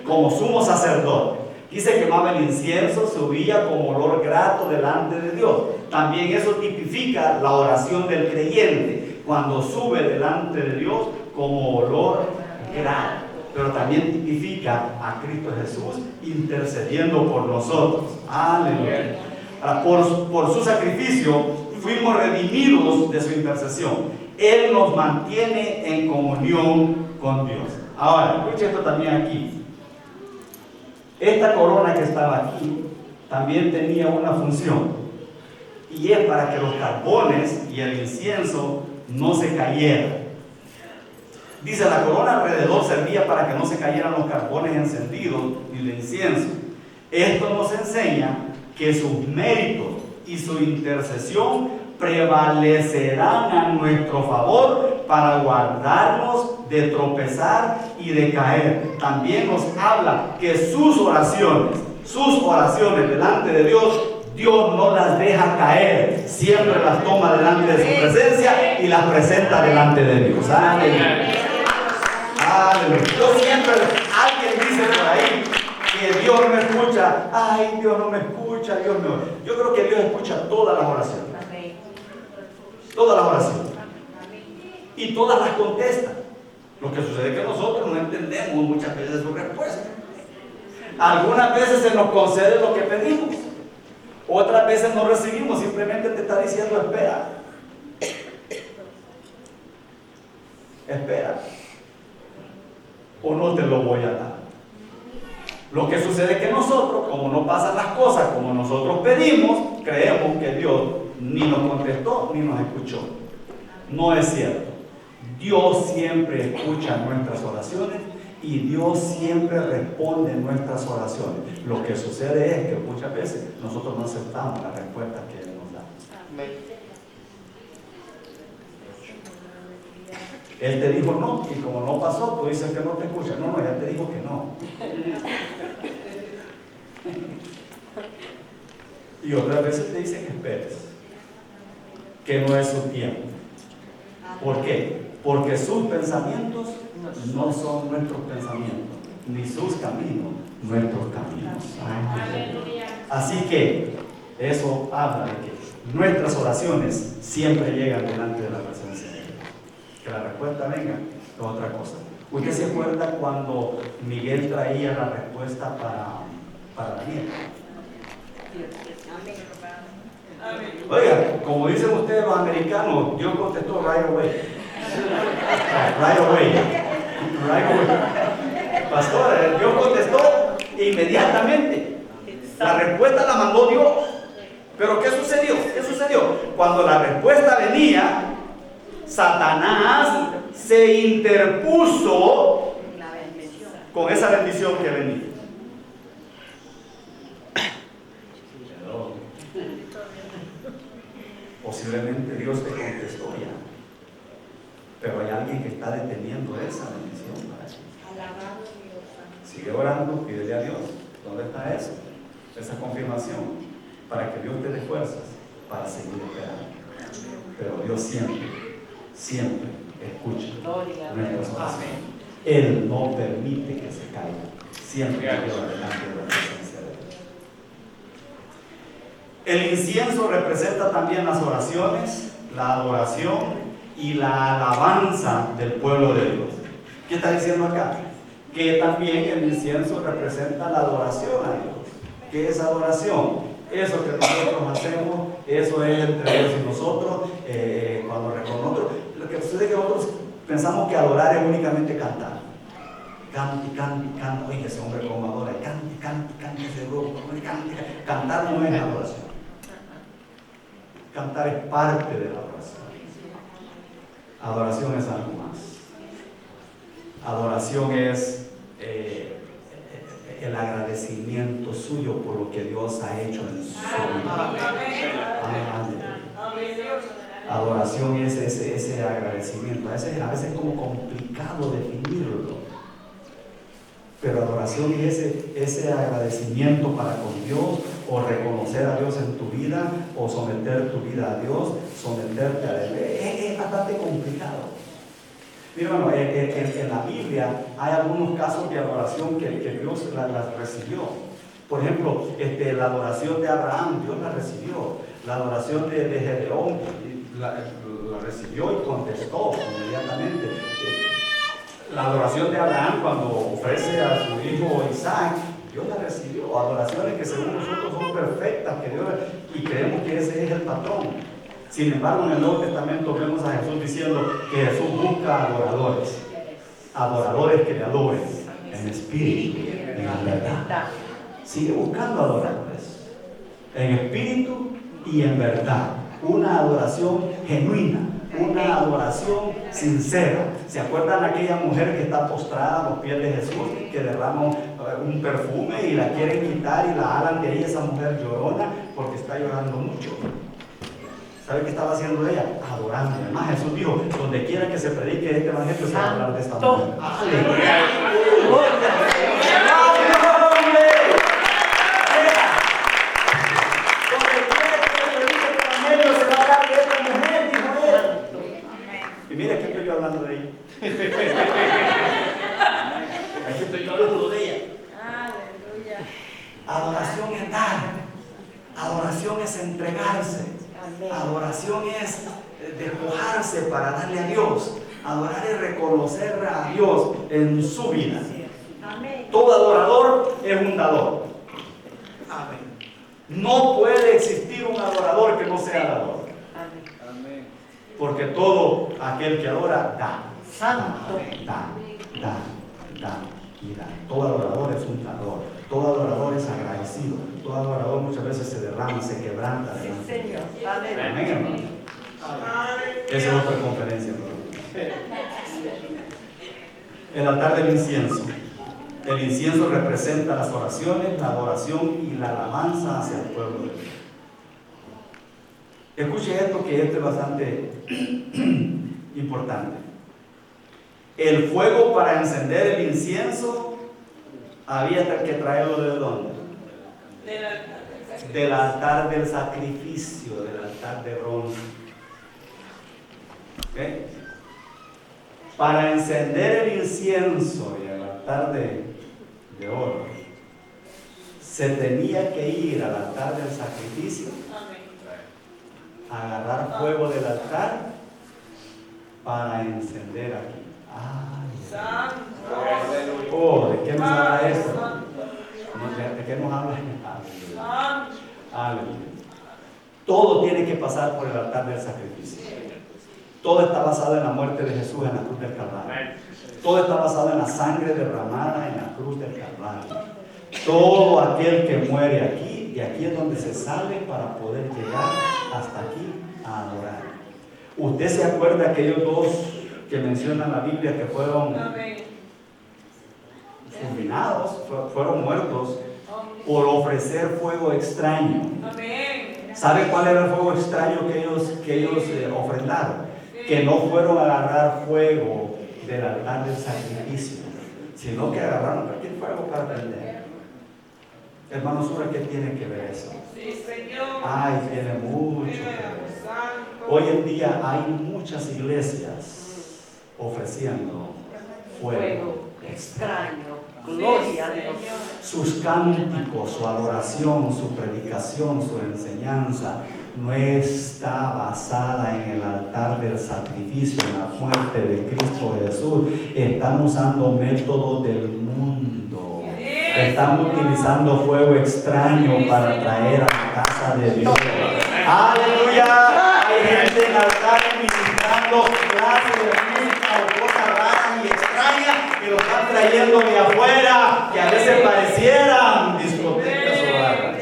como sumo sacerdote. Dice que quemaba el incienso, subía como olor grato delante de Dios. También eso tipifica la oración del creyente, cuando sube delante de Dios como olor grato. Pero también tipifica a Cristo Jesús intercediendo por nosotros. Aleluya. Por su sacrificio fuimos redimidos de su intercesión. Él nos mantiene en comunión con Dios. Ahora, escuche esto también aquí. Esta corona que estaba aquí también tenía una función, y es para que los carbones y el incienso no se cayeran. Dice, la corona alrededor servía para que no se cayeran los carbones encendidos ni el incienso. Esto nos enseña que sus méritos y su intercesión prevalecerán a nuestro favor para guardarnos de tropezar y de caer. También nos habla que sus oraciones delante de Dios, Dios no las deja caer, siempre las toma delante de su presencia y las presenta delante de Dios. Aleluya. Aleluya. Yo siempre, alguien dice por ahí que Dios no me escucha. Ay, Dios no me escucha, Dios no. Yo creo que Dios escucha todas las oraciones. Todas las oraciones. Y todas las contesta. Lo que sucede es que nosotros no entendemos muchas veces su respuesta. Algunas veces se nos concede lo que pedimos. Otras veces no recibimos. Simplemente te está diciendo espera. Espera. O no te lo voy a dar. Lo que sucede es que nosotros, como no pasan las cosas como nosotros pedimos, creemos que Dios ni nos contestó ni nos escuchó. No es cierto. Dios siempre escucha nuestras oraciones y Dios siempre responde nuestras oraciones. Lo que sucede es que muchas veces nosotros no aceptamos la respuesta que Él nos da. Él te dijo no, y como no pasó, tú dices que no te escucha. No, ya te dijo que no. Y otras veces te dicen que esperes, que no es su tiempo. ¿Por qué? Porque sus pensamientos no son nuestros pensamientos, ni sus caminos nuestros caminos. Así que eso habla de que nuestras oraciones siempre llegan delante de la presencia de Dios. Que la respuesta venga es otra cosa. ¿Usted se acuerda cuando Miguel traía la respuesta para Daniel? Oiga, como dicen ustedes los americanos, Dios contestó right away. Right away. Right away. Pastor, Dios contestó inmediatamente. La respuesta la mandó Dios. Pero ¿qué sucedió? ¿Qué sucedió? Cuando la respuesta venía, Satanás se interpuso con esa bendición que venía. Posiblemente Dios te contestó ya, pero hay alguien que está deteniendo esa bendición para ti. Sigue orando, pídele a Dios. ¿Dónde está eso? Esa confirmación, para que Dios te dé fuerzas para seguir esperando. Pero Dios siempre escucha nuestras oraciones. Él no permite que se caiga. Siempre lleva delante de la presencia de Dios. El incienso representa también las oraciones, la adoración y la alabanza del pueblo de Dios. ¿Qué está diciendo acá? Que también el incienso representa la adoración a Dios. ¿Qué es adoración? Eso que nosotros hacemos, eso es entre Dios y nosotros, cuando reconocemos. Lo que sucede es que nosotros pensamos que adorar es únicamente cantar. Cante, cante, cante. Oye, ese hombre como adora, cante, cante, cante ese grupo, cante. Cantar no es adoración. Cantar es parte de la adoración. Adoración es algo más. Adoración es el agradecimiento suyo por lo que Dios ha hecho en su vida. Adoración es ese agradecimiento. A veces es como complicado definirlo. Pero adoración es ese agradecimiento para con Dios, o reconocer a Dios en tu vida, o someter tu vida a Dios, someterte a Él. Es bastante complicado. Mira, hermano, en la Biblia hay algunos casos de adoración que Dios las recibió. Por ejemplo, la adoración de Abraham, Dios la recibió. La adoración de Gedeón, la recibió y contestó inmediatamente. La adoración de Abraham cuando ofrece a su hijo Isaac, Dios la recibió. Adoraciones que según nosotros son perfectas, que Dios, y creemos que ese es el patrón. Sin embargo, en el Nuevo Testamento vemos a Jesús diciendo que Jesús busca adoradores. adoradores que le adoren en espíritu y en verdad. Sigue buscando adoradores en espíritu y en verdad. Una adoración genuina, una adoración sincera. ¿Se acuerdan de aquella mujer que está postrada a los pies de Jesús, que derrama un perfume y la quieren quitar y la jalan de ahí? Esa mujer llorona porque está llorando mucho. ¿Sabe qué estaba haciendo ella? Adorando. Además, Jesús dijo: donde quiera que se predique este evangelio, se va a hablar de esta mujer. ¡Aleluya! Y mira que estoy yo hablando de ella. Aquí estoy yo hablando de ella. Aleluya. Adoración es dar. Adoración es entregarse. Adoración es despojarse para darle a Dios. Adorar es reconocer a Dios en su vida. Todo adorador es un dador. Amén. No puede existir un adorador que no sea dador. Porque todo aquel que adora, da. Santo. Da y da. Todo adorador es un dador. Todo adorador es agradecido. Todo adorador muchas veces se derrama, se quebranta. Sí, Señor. Amén, hermano. Esa es otra conferencia, hermano. El altar del incienso. El incienso representa las oraciones, la adoración y la alabanza hacia el pueblo de Dios. Escuche esto, que esto es bastante importante. El fuego para encender el incienso había que traerlo ¿de dónde? Del altar del sacrificio, del altar de bronce. ¿Okay? Para encender el incienso y el altar de oro, se tenía que ir al altar del sacrificio, agarrar fuego del altar para encender aquí. Oh, ¿de qué nos habla esto? ¿De qué nos habla? Aleluya. Todo tiene que pasar por el altar del sacrificio. Todo está basado en la muerte de Jesús en la cruz del Calvario. Todo está basado en la sangre derramada en la cruz del Calvario. Todo aquel que muere aquí, de aquí es donde se sale para poder llegar hasta aquí a adorar. ¿Usted se acuerda de aquellos dos que menciona la Biblia que fueron fulminados, fueron muertos por ofrecer fuego extraño? ¿Sabe cuál era el fuego extraño que ellos ofrendaron? Que no fueron a agarrar fuego del altar del sacrificio, sino que agarraron cualquier fuego para prender. Hermanos, ¿qué tiene que ver eso? Ay, tiene mucho que ver. Hoy en día hay muchas iglesias ofreciendo fuego extraño. Gloria a Dios. Sus cánticos, su adoración, su predicación, su enseñanza no está basada en el altar del sacrificio, en la muerte de Cristo Jesús. Están usando métodos del mundo. Están utilizando fuego extraño para traer a la casa de Dios. ¡Aleluya! Hay gente en altares ministrando clases de música o cosas raras y extrañas que lo están trayendo de afuera, que a veces parecieran discotecas o barras.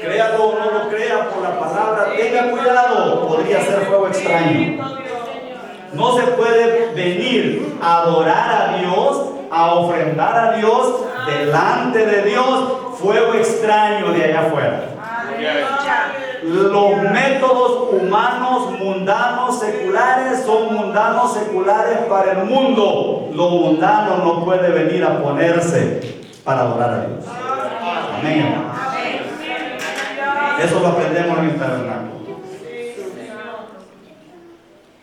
Créalo o no lo crea por la palabra, tenga cuidado, podría ser fuego extraño. No se puede venir a adorar a Dios, a ofrendar a Dios, delante de Dios, fuego extraño de allá afuera. Los métodos humanos, mundanos, seculares, son mundanos, seculares para el mundo. Lo mundano no puede venir a ponerse para adorar a Dios. Amén. Eso lo aprendemos en el tabernáculo.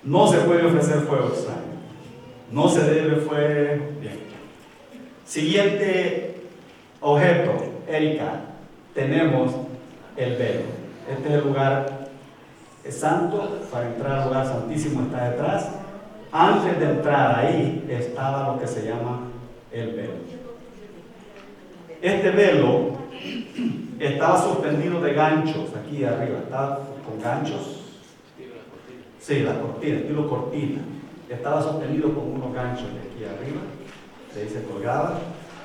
No se puede ofrecer fuego extraño. No se debe fuego. Bien. Siguiente objeto, Erika. Tenemos el velo. Este es el lugar santo. Para entrar al lugar santísimo está detrás. Antes de entrar ahí estaba lo que se llama el velo. Este velo estaba suspendido de ganchos aquí arriba. Estaba con ganchos. Sí, la cortina, estilo cortina. estaba sostenido con unos ganchos de aquí arriba, de ahí se colgaba.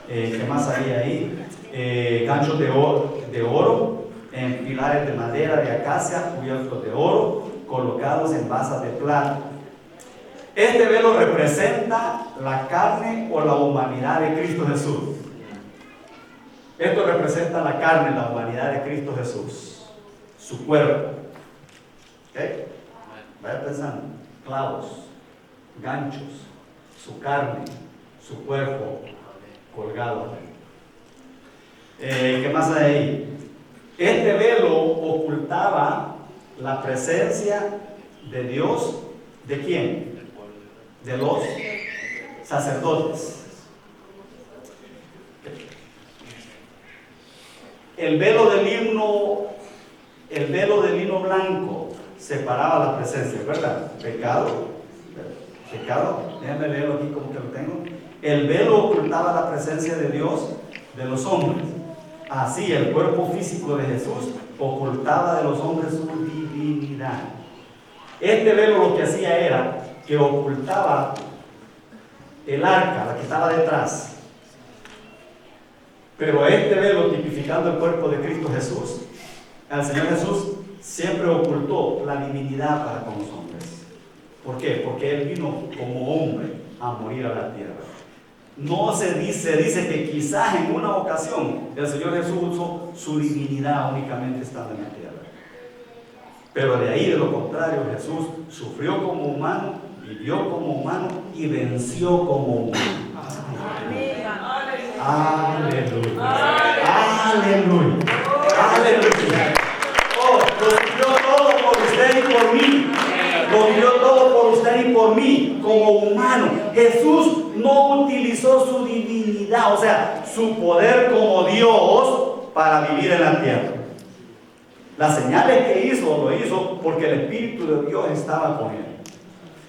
¿Qué más había ahí? Ganchos de oro en pilares de madera de acacia cubiertos de oro, colocados en basas de plata. Este velo representa la carne o la humanidad de Cristo Jesús. Esto representa la carne, la humanidad de Cristo Jesús, su cuerpo. ¿Okay? Vaya pensando, clavos, ganchos, su carne, su cuerpo colgado. ¿Qué más hay ahí? Este velo ocultaba la presencia de Dios. ¿De quién? De los sacerdotes. El velo de lino blanco separaba la presencia, ¿verdad? Pecado, déjenme leerlo aquí como que lo tengo. El velo ocultaba la presencia de Dios de los hombres. Así el cuerpo físico de Jesús ocultaba de los hombres su divinidad. Este velo lo que hacía era que ocultaba el arca, la que estaba detrás. Pero este velo, tipificando el cuerpo de Cristo Jesús, el Señor Jesús siempre ocultó la divinidad para con los hombres. ¿Por qué? Porque Él vino como hombre a morir a la tierra. No se dice que quizás en una ocasión el Señor Jesús usó su divinidad únicamente estando en la tierra. Pero de ahí, de lo contrario, Jesús sufrió como humano, vivió como humano y venció como humano. Aleluya. Aleluya. Aleluya. Oh, lo vivió todo por usted y por mí. Lo vivió todo por usted y por mí como humano. Jesús no utilizó su divinidad, o sea, su poder como Dios para vivir en la tierra. Las señales que hizo, lo hizo porque el Espíritu de Dios estaba con él.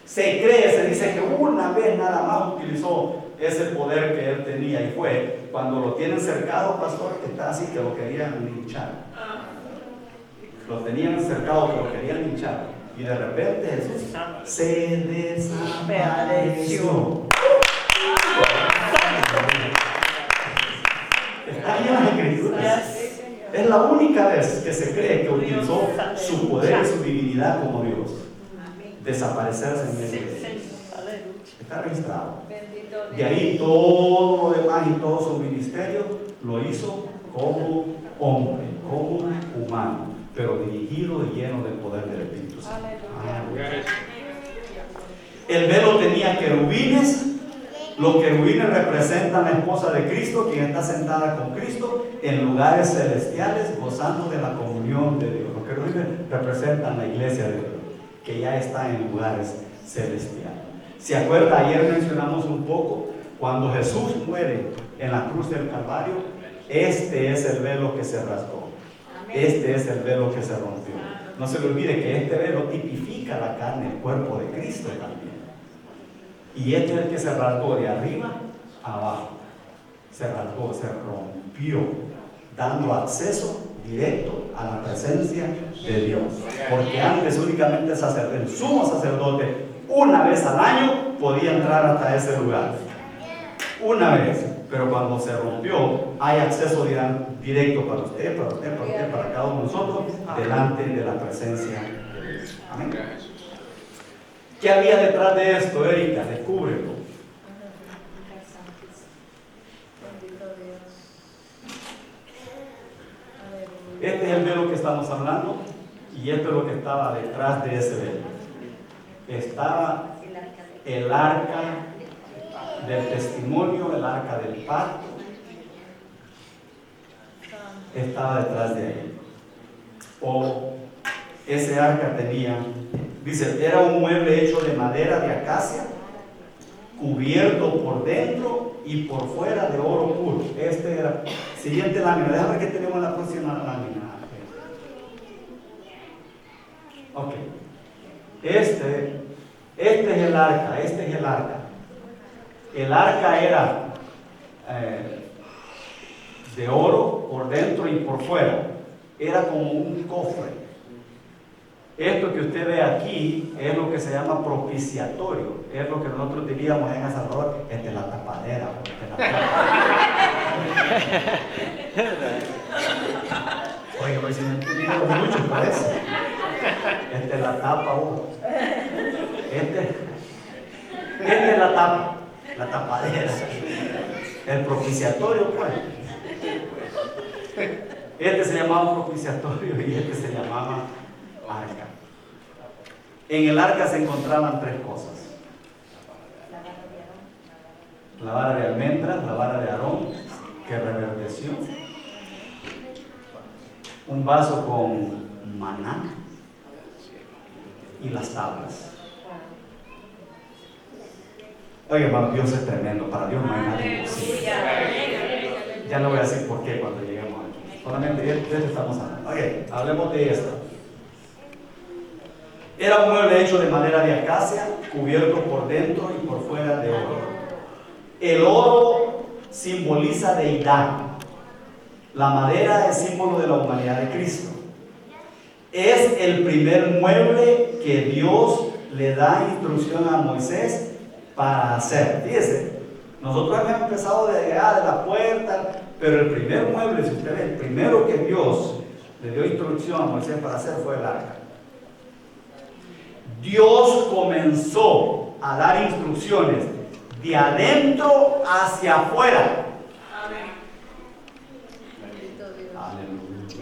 Se dice que una vez nada más utilizó ese poder que él tenía, y fue cuando lo tienen cercado, pastor, que está así, que lo querían linchar. Lo tenían cercado, que lo querían linchar. Y de repente Jesús se desapareció. Está ahí en las Escrituras. Es la única vez que se cree que utilizó su poder y su divinidad como Dios. Desaparecerse en medio de ellos. Está registrado. De ahí todo lo demás y todo su ministerio lo hizo como hombre, como humano, pero dirigido y lleno del poder del Espíritu Santo. El velo tenía querubines. Los querubines representan a la esposa de Cristo, quien está sentada con Cristo en lugares celestiales, gozando de la comunión de Dios. Los querubines representan la iglesia de Dios, que ya está en lugares celestiales. ¿Se acuerda? Ayer mencionamos un poco, cuando Jesús muere en la cruz del Calvario, este es el velo que se rasgó. Este es el velo que se rompió. No se le olvide que este velo tipifica la carne, el cuerpo de Cristo también. Y este es el que se rasgó de arriba a abajo. Se rasgó, se rompió, dando acceso directo a la presencia de Dios. Porque antes únicamente el sumo sacerdote, una vez al año, podía entrar hasta ese lugar. Una vez. Pero cuando se rompió, hay acceso directo para usted, para cada uno de nosotros, delante de la presencia de Dios. Amén. ¿Qué había detrás de esto, Erika? Descúbrelo. Este es el velo que estamos hablando, y esto es lo que estaba detrás de ese velo. Estaba el arca del testimonio, el arca del pacto. Estaba detrás de él. O ese arca tenía, dice, era un mueble hecho de madera de acacia, cubierto por dentro y por fuera de oro puro. Este era. Siguiente lámina. Déjame ver qué tenemos en la próxima lámina. Ok. Este es el arca. El arca era de oro por dentro y por fuera. Era como un cofre. Esto que usted ve aquí es lo que se llama propiciatorio. Es lo que nosotros diríamos en El Salvador, esta es la tapadera. Oye, pues si me entendieron mucho, parece. Esta es la tapa, Esta es la tapa, la tapadera. El propiciatorio, pues. Este se llamaba propiciatorio y este se llamaba arca. En el arca se encontraban tres cosas: la vara de almendras, la vara de Aarón, que reverdeció, un vaso con maná y las tablas. Oye, hermano, Dios es tremendo. Para Dios no hay nada imposible. Ya no voy a decir por qué cuando lleguemos aquí. Solamente de esto estamos hablando. Ok, hablemos de esto. Era un mueble hecho de madera de acacia, cubierto por dentro y por fuera de oro. El oro simboliza deidad. La madera es símbolo de la humanidad de Cristo. Es el primer mueble que Dios le da instrucción a Moisés para hacer. Fíjese, nosotros hemos empezado de la puerta, pero el primer mueble, si usted ve, el primero que Dios le dio instrucción a Moisés para hacer fue el arca. Dios comenzó a dar instrucciones de adentro hacia afuera.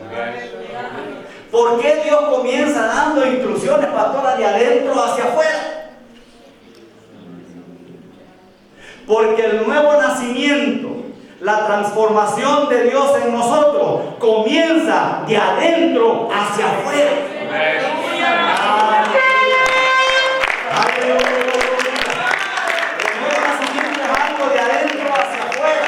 Aleluya. ¿Por qué Dios comienza dando instrucciones, pastora, de adentro hacia afuera? Porque el nuevo nacimiento, la transformación de Dios en nosotros, comienza de adentro hacia afuera. Aleluya. El nuevo nacimiento es algo de adentro hacia afuera.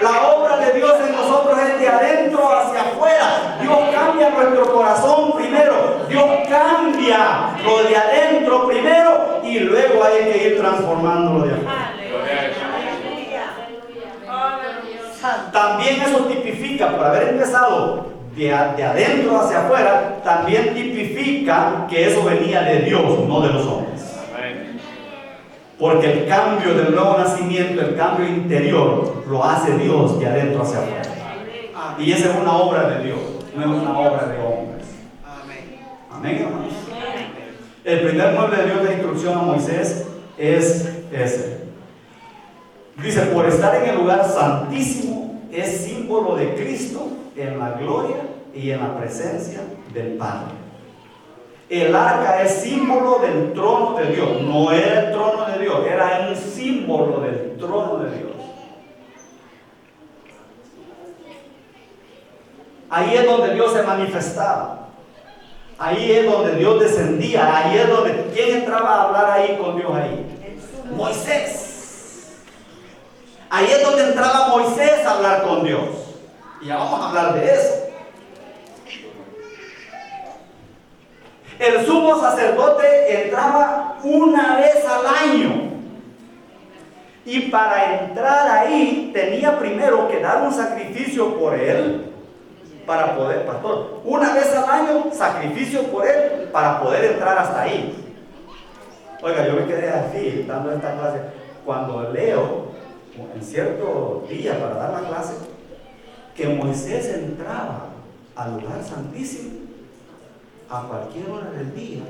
La obra de Dios en nosotros es de adentro hacia afuera. Dios cambia nuestro corazón primero. Dios cambia lo de adentro primero y luego hay que ir transformándolo de afuera. También eso tipifica, por haber empezado de adentro hacia afuera, también tipifica que eso venía de Dios, no de los hombres. Porque el cambio del nuevo nacimiento, el cambio interior, lo hace Dios de adentro hacia afuera. Y esa es una obra de Dios, no es una obra de hombres. Amén, hermanos. El primer mueble de Dios de instrucción a Moisés es ese. Dice, por estar en el lugar santísimo, es símbolo de Cristo en la gloria y en la presencia del Padre. El arca es símbolo del trono de Dios. No era el trono de Dios, era un símbolo del trono de Dios. Ahí es donde Dios se manifestaba. Ahí es donde Dios descendía. Ahí es donde... ¿Quién entraba a hablar ahí con Dios ahí? Moisés. Ahí es donde entraba Moisés a hablar con Dios. Y ya vamos a hablar de eso. El sumo sacerdote entraba una vez al año. Y para entrar ahí tenía primero que dar un sacrificio por él. Para poder, pastor, una vez al año, sacrificio por él para poder entrar hasta ahí. Oiga, yo me quedé así, dando esta clase. Cuando leo, en cierto día para dar la clase, que Moisés entraba al lugar santísimo a cualquier hora del día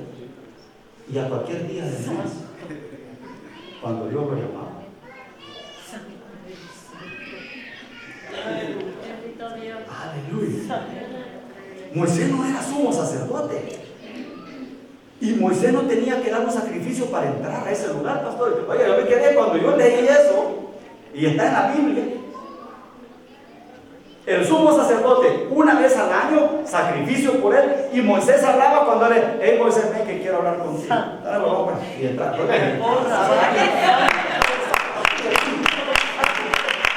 y a cualquier día del mes, cuando Dios lo llamaba. Aleluya. Moisés no era sumo sacerdote y Moisés no tenía que dar un sacrificio para entrar a ese lugar, pastor. Oye, yo me quedé cuando yo leí eso y está en la Biblia. El sumo sacerdote, una vez al año, sacrificio por él. Y Moisés hablaba cuando le, hey Moisés, ven que quiero hablar contigo. Dale, vamos, y entra.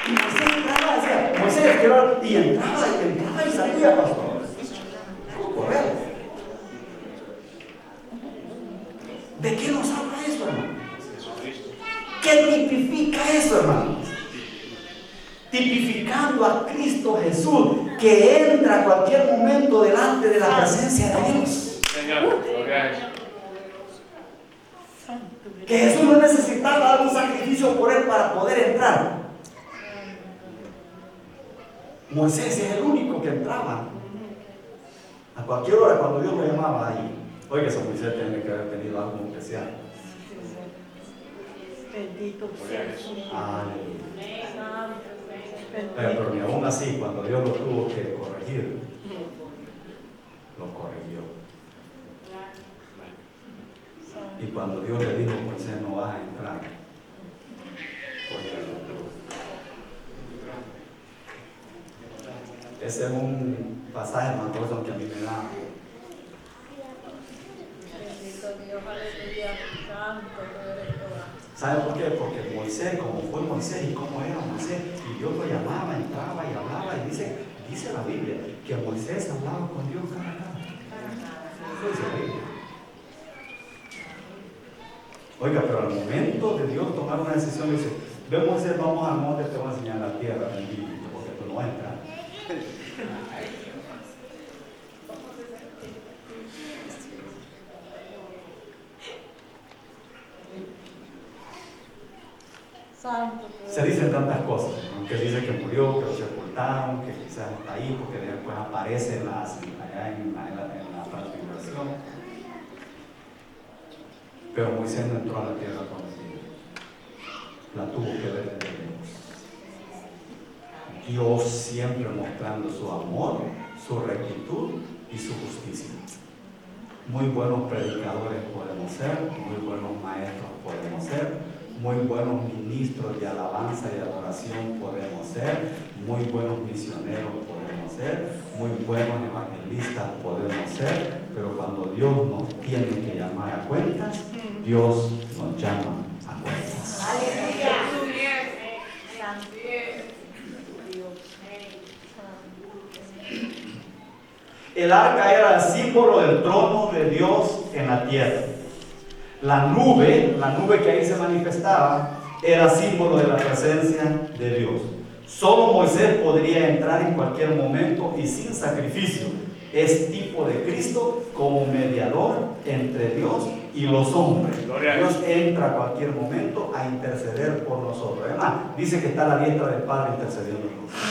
Y Moisés entraba, decía, Moisés, quiero hablar. Y entraba y salía, pastor. Correr. ¿De qué nos habla eso, hermano? ¿Qué tipifica eso, hermano? Tipificando a Cristo Jesús, que entra a cualquier momento delante de la presencia de Dios. Que Jesús no necesitaba dar un sacrificio por él para poder entrar. Moisés es el único que entraba a cualquier hora cuando Dios lo llamaba ahí. Oiga, ese Moisés tiene que haber tenido algo muy especial. Bendito sea Jesús. Aleluya. Pero ni aún así, cuando Dios lo tuvo que corregir, lo corrigió. Y cuando Dios le dijo, Moisés, no vas a entrar, porque ese es un pasaje maravilloso que a mí me da. Bendito Dios, aleluya, santo, ¿Sabe por qué? Porque Moisés, como fue Moisés y cómo era Moisés, y Dios lo llamaba, entraba y hablaba, y dice la Biblia que Moisés hablaba con Dios cara a cara. Eso dice la Biblia. Oiga, pero al momento de Dios tomar una decisión, dice, ve Moisés, vamos al monte, te voy a enseñar la tierra, porque tú no entras. santo. Se dicen tantas cosas, ¿no? Que dice que murió, que lo sepultaron, que quizás está ahí, porque después aparece allá en la transfiguración. Pero Moisés no entró a la tierra prometida, la tuvo que ver desde lejos. Dios siempre mostrando su amor, su rectitud y su justicia. Muy buenos predicadores podemos ser, muy buenos maestros podemos ser, muy buenos ministros de alabanza y adoración podemos ser, muy buenos misioneros podemos ser, muy buenos evangelistas podemos ser, pero cuando Dios nos tiene que llamar a cuentas, Dios nos llama a cuentas. Aleluya. El arca era el símbolo del trono de Dios en la tierra. La nube que ahí se manifestaba, era símbolo de la presencia de Dios. Solo Moisés podría entrar en cualquier momento y sin sacrificio. Es tipo de Cristo como mediador entre Dios y los hombres. Dios entra a cualquier momento a interceder por nosotros. Además, dice que está a la diestra del Padre intercediendo por nosotros.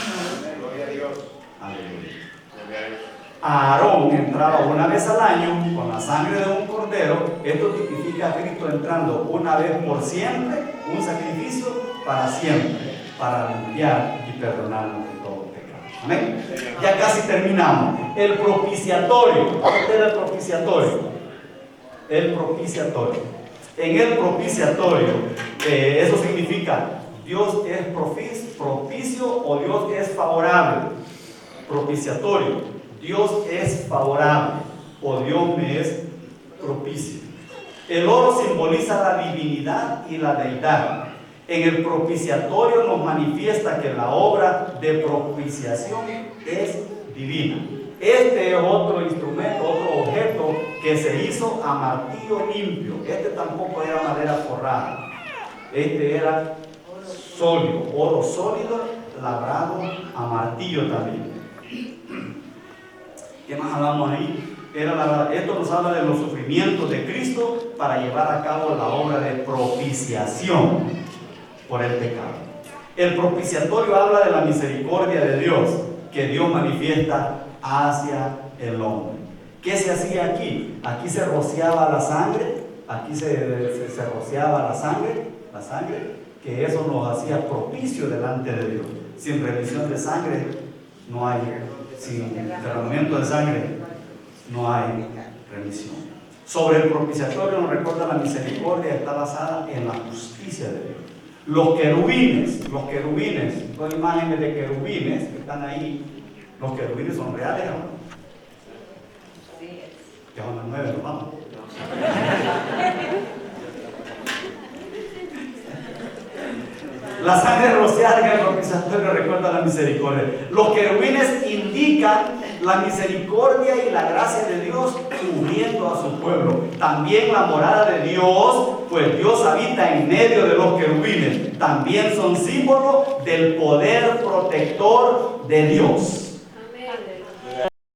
Gloria a Dios. Aleluya. Gloria a Dios. Aarón entraba una vez al año con la sangre de un cordero. Esto tipifica a Cristo entrando una vez por siempre, un sacrificio para siempre, para limpiar y perdonarnos de todo pecado. Amén. Ya casi terminamos. El propiciatorio. ¿Qué era el propiciatorio? El propiciatorio. En el propiciatorio, eso significa Dios es propicio o Dios es favorable. Propiciatorio. Dios es favorable o Dios me es propicio. El oro simboliza la divinidad y la deidad. En el propiciatorio nos manifiesta que la obra de propiciación es divina. Este es otro instrumento, otro objeto que se hizo a martillo limpio. Este tampoco era madera forrada. Este era sólido, oro sólido, labrado a martillo también. ¿Qué más hablamos ahí? Esto nos habla de los sufrimientos de Cristo para llevar a cabo la obra de propiciación por el pecado. El propiciatorio habla de la misericordia de Dios que Dios manifiesta hacia el hombre. ¿Qué se hacía aquí? Aquí se rociaba la sangre, aquí se rociaba la sangre, que eso nos hacía propicio delante de Dios. Sin remisión de sangre no hay, sin derramamiento de sangre no hay remisión. Sobre el propiciatorio nos recuerda la misericordia, está basada en la justicia de Dios. Los querubines, son imágenes de querubines que están ahí. Los querubines son reales, ¿no? Ya son las 9, nos vamos. La sangre rociada en el propiciatorio recuerda la misericordia. Los querubines indican la misericordia y la gracia de Dios cubriendo a su pueblo. También la morada de Dios, pues Dios habita en medio de los querubines. También son símbolos del poder protector de Dios.